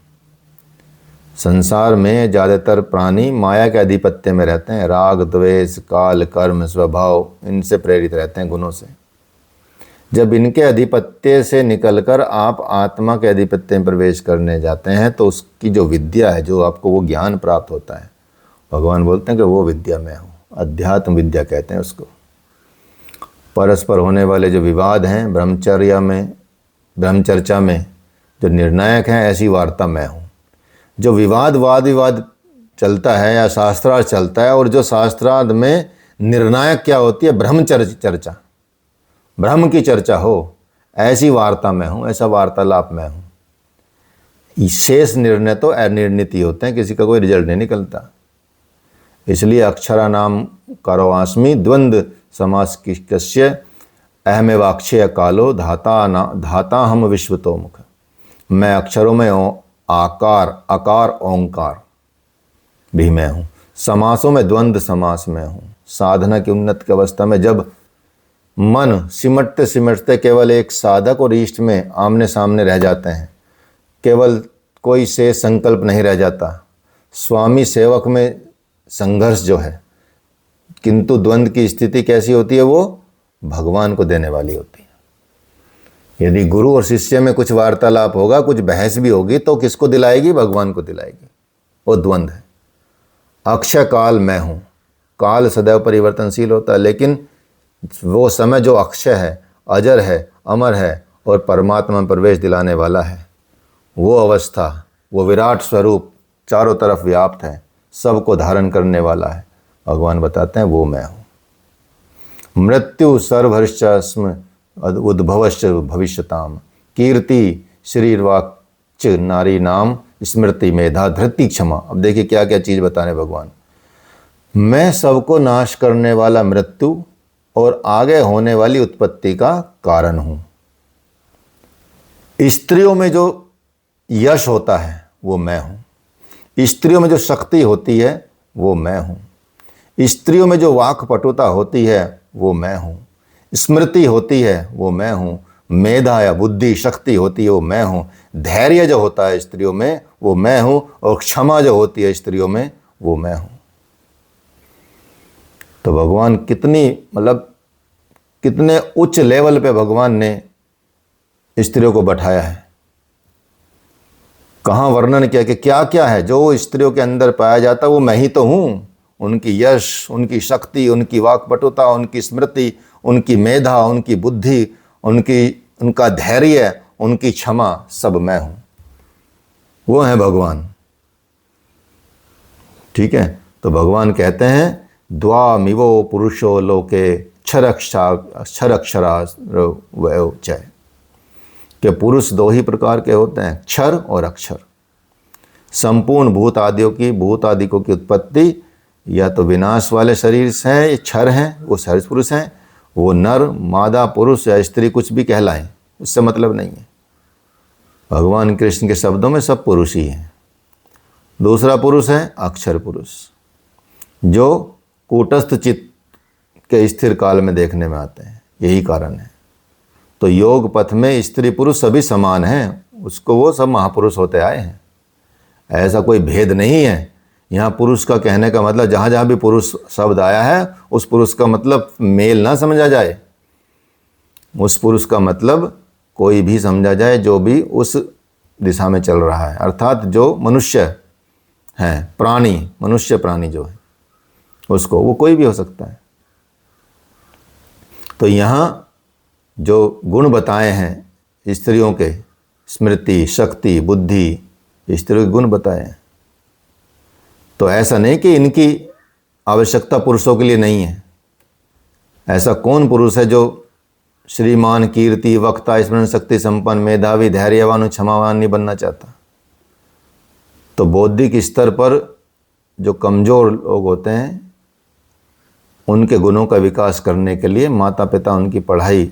संसार में ज़्यादातर प्राणी माया के आधिपत्य में रहते हैं, राग द्वेष काल कर्म स्वभाव इनसे प्रेरित रहते हैं, गुणों से। जब इनके आधिपत्य से निकलकर आप आत्मा के आधिपत्य में प्रवेश करने जाते हैं तो उसकी जो विद्या है, जो आपको वो ज्ञान प्राप्त होता है, भगवान बोलते हैं कि वो विद्या मैं हूँ। अध्यात्म विद्या कहते हैं उसको। परस्पर होने वाले जो विवाद हैं ब्रह्मचर्चा में जो निर्णायक हैं, ऐसी वार्ता मैं हूँ। जो वाद विवाद चलता है या शास्त्रार्थ चलता है, और जो शास्त्रार्थ में निर्णायक क्या होती है, चर्चा, ब्रह्म की चर्चा हो, ऐसी वार्ता मैं हूँ, ऐसा वार्तालाप मैं हूँ। शेष निर्णय तो अनिर्णित ही होते हैं, किसी का कोई रिजल्ट नहीं निकलता। इसलिए अक्षरा नाम करवास्मि द्वंद्व समास कस्य अहमेवाक्षय कालो धाता हम विश्वतोमुख। मैं अक्षरों में आकार अकार ओंकार भी मैं हूँ। समासों में द्वंद्व समास में हूँ। साधना की उन्नत की अवस्था में जब मन सिमटते सिमटते केवल एक साधक और ईष्ट में आमने सामने रह जाते हैं, केवल कोई से संकल्प नहीं रह जाता, स्वामी सेवक में संघर्ष जो है, किंतु द्वंद्व की स्थिति कैसी होती है, वो भगवान को देने वाली होती है। यदि गुरु और शिष्य में कुछ वार्तालाप होगा, कुछ बहस भी होगी, तो किसको दिलाएगी, भगवान को दिलाएगी। वो द्वंद्व है। अक्षय काल मैं हूँ। काल सदैव परिवर्तनशील होता है, लेकिन वो समय जो अक्षय है, अजर है, अमर है और परमात्मा में प्रवेश दिलाने वाला है, वो अवस्था, वो विराट स्वरूप चारों तरफ व्याप्त है, सबको धारण करने वाला है, भगवान बताते हैं वो मैं हूँ। मृत्यु सर्वहर्षस्म उद्भवश्च भविष्यताम कीर्ति शरीरवाक्च नारी नाम स्मृति मेधा धृति क्षमा। अब देखिए क्या क्या चीज़ बताने भगवान। मैं सबको नाश करने वाला मृत्यु और आगे होने वाली उत्पत्ति का कारण हूँ। स्त्रियों में जो यश होता है वो मैं हूँ। स्त्रियों में जो शक्ति होती है वो मैं हूँ। स्त्रियों में जो वाक्पटुता होती है वो मैं हूँ। स्मृति होती है वो मैं हूँ। मेधा या बुद्धि शक्ति होती है वो मैं हूँ। धैर्य जो होता है स्त्रियों में वो मैं हूँ, और क्षमा जो होती है स्त्रियों में वो मैं हूँ। तो भगवान कितने उच्च लेवल पे भगवान ने स्त्रियों को बैठाया है। कहाँ वर्णन किया कि क्या क्या है जो स्त्रियों के अंदर पाया जाता है, वो मैं ही तो हूँ। उनकी यश, उनकी शक्ति, उनकी वाक्पटुता, उनकी स्मृति, उनकी मेधा, उनकी बुद्धि, उनका धैर्य, उनकी क्षमा, सब मैं हूँ। वो है भगवान। ठीक है, तो भगवान कहते हैं द्वामिवो पुरुषो लोके क्षरक्षरा चय, कि पुरुष दो ही प्रकार के होते हैं, क्षर और अक्षर। संपूर्ण भूत आदियों की उत्पत्ति या तो विनाश वाले शरीर से है, क्षर हैं, वो सहज पुरुष हैं। वो नर मादा पुरुष या स्त्री कुछ भी कहलाएं, उससे मतलब नहीं है। भगवान कृष्ण के शब्दों में सब पुरुष ही हैं। दूसरा पुरुष है अक्षर पुरुष, जो कूटस्थ चित्त के स्थिर काल में देखने में आते हैं। यही कारण है। तो योग पथ में स्त्री पुरुष सभी समान हैं, उसको वो सब महापुरुष होते आए हैं। ऐसा कोई भेद नहीं है। यहाँ पुरुष का कहने का मतलब, जहाँ जहाँ भी पुरुष शब्द आया है, उस पुरुष का मतलब मेल ना समझा जाए। उस पुरुष का मतलब कोई भी समझा जाए जो भी उस दिशा में चल रहा है, अर्थात जो मनुष्य है, प्राणी, मनुष्य प्राणी जो है उसको, वो कोई भी हो सकता है। तो यहाँ जो गुण बताए हैं स्त्रियों के, स्मृति, शक्ति, बुद्धि, स्त्रियों के गुण बताए हैं, तो ऐसा नहीं कि इनकी आवश्यकता पुरुषों के लिए नहीं है। ऐसा कौन पुरुष है जो श्रीमान, कीर्ति, वक्ता, स्मरण शक्ति संपन्न, मेधावी, धैर्यवान और क्षमावान नहीं बनना चाहता? तो बौद्धिक स्तर पर जो कमज़ोर लोग होते हैं उनके गुणों का विकास करने के लिए माता पिता उनकी पढ़ाई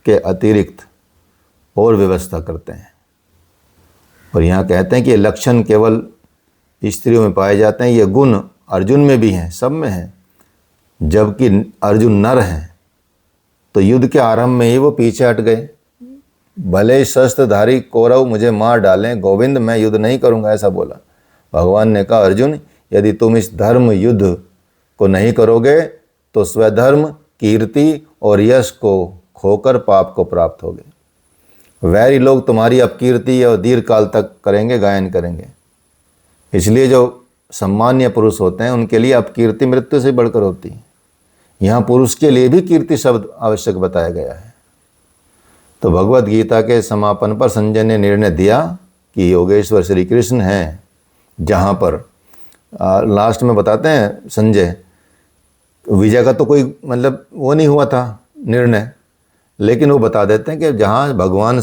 के अतिरिक्त और व्यवस्था करते हैं। और यहाँ कहते हैं कि ये लक्षण केवल स्त्रियों में पाए जाते हैं, ये गुण अर्जुन में भी हैं, सब में हैं। जबकि अर्जुन नर हैं तो युद्ध के आरंभ में ही वो पीछे हट गए। भले शस्त्रधारी कौरव मुझे मार डालें, गोविंद मैं युद्ध नहीं करूँगा, ऐसा बोला। भगवान ने कहा, अर्जुन यदि तुम इस धर्म युद्ध को नहीं करोगे तो स्वधर्म, कीर्ति और यश को खोकर पाप को प्राप्त होगे। वैरी लोग तुम्हारी अपकीर्ति और दीर्घ काल तक करेंगे, गायन करेंगे। इसलिए जो सम्मान्य पुरुष होते हैं उनके लिए अपकीर्ति मृत्यु से बढ़कर होती है। यहाँ पुरुष के लिए भी कीर्ति शब्द आवश्यक बताया गया है। तो भगवत गीता के समापन पर संजय ने निर्णय दिया कि योगेश्वर श्री कृष्ण हैं। जहाँ पर लास्ट में बताते हैं संजय, विजय का तो कोई मतलब वो नहीं हुआ था निर्णय, लेकिन वो बता देते हैं कि जहाँ भगवान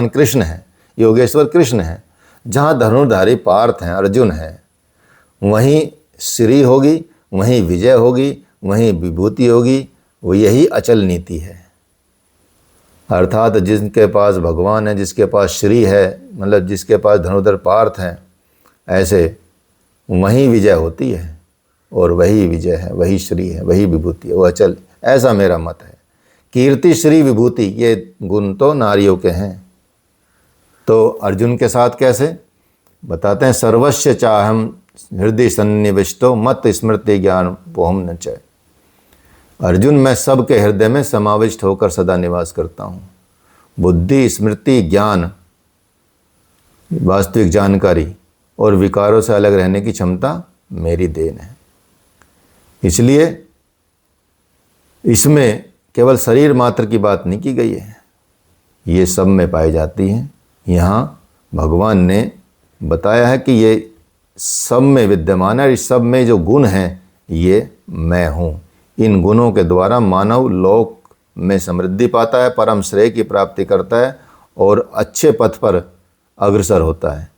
कृष्ण हैं, योगेश्वर कृष्ण हैं, जहाँ धनुर्धारी पार्थ हैं, अर्जुन हैं, वहीं श्री होगी, वहीं विजय होगी, वहीं विभूति होगी। वो यही अचल नीति है। अर्थात जिनके पास भगवान है, जिसके पास श्री है, मतलब जिसके पास धनुर्धर पार्थ हैं, ऐसे वहीं विजय होती है और वही विजय है, वही श्री है, वही विभूति है, वो अचल। ऐसा मेरा मत है। कीर्ति, श्री, विभूति ये गुण तो नारियों के हैं। तो अर्जुन के साथ कैसे बताते हैं, सर्वस्य चाहम हृदय सन्निविष्टो मत स्मृति ज्ञान पोहम न चय। अर्जुन मैं सबके हृदय में समाविष्ट होकर सदा निवास करता हूँ। बुद्धि, स्मृति, ज्ञान, वास्तविक जानकारी और विकारों से अलग रहने की क्षमता मेरी देन है। इसलिए इसमें केवल शरीर मात्र की बात नहीं की गई है, ये सब में पाई जाती है। यहाँ भगवान ने बताया है कि ये सब में विद्यमान है। इस सब में जो गुण हैं ये मैं हूँ। इन गुणों के द्वारा मानव लोक में समृद्धि पाता है, परम श्रेय की प्राप्ति करता है और अच्छे पथ पर अग्रसर होता है।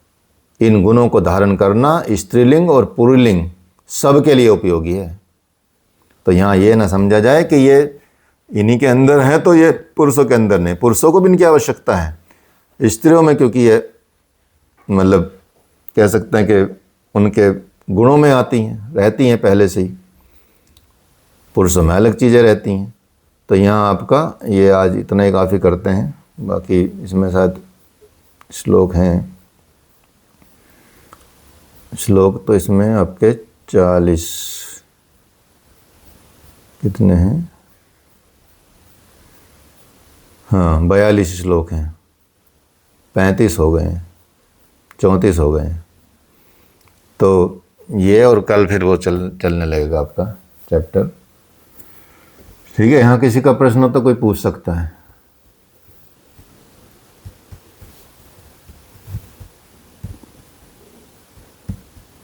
इन गुणों को धारण करना स्त्रीलिंग और पुल्लिंग सबके लिए उपयोगी है। तो यहाँ ये ना समझा जाए कि ये इन्हीं के अंदर है तो ये पुरुषों के अंदर नहीं। पुरुषों को भी इनकी आवश्यकता है स्त्रियों में, क्योंकि ये मतलब कह सकते हैं कि उनके गुणों में आती हैं, रहती हैं पहले से ही। पुरुषों में अलग चीज़ें रहती हैं। तो यहाँ आपका ये आज इतना ही काफ़ी करते हैं। बाकी इसमें शायद श्लोक हैं, श्लोक तो इसमें आपके 40 कितने हैं, हाँ 42 श्लोक हैं। 35 हो गए हैं, 34 हो गए हैं। तो ये और कल फिर वो चलने लगेगा आपका चैप्टर। ठीक है, यहाँ किसी का प्रश्न हो तो कोई पूछ सकता है।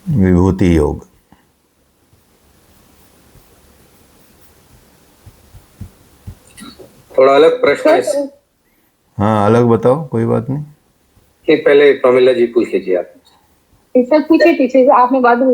विभूति योग, थोड़ा अलग प्रश्न है। हाँ अलग बताओ, कोई बात नहीं। पहले प्रमिला जी पूछ लीजिए आप। सर पूछिए, पीछे आपने बाद में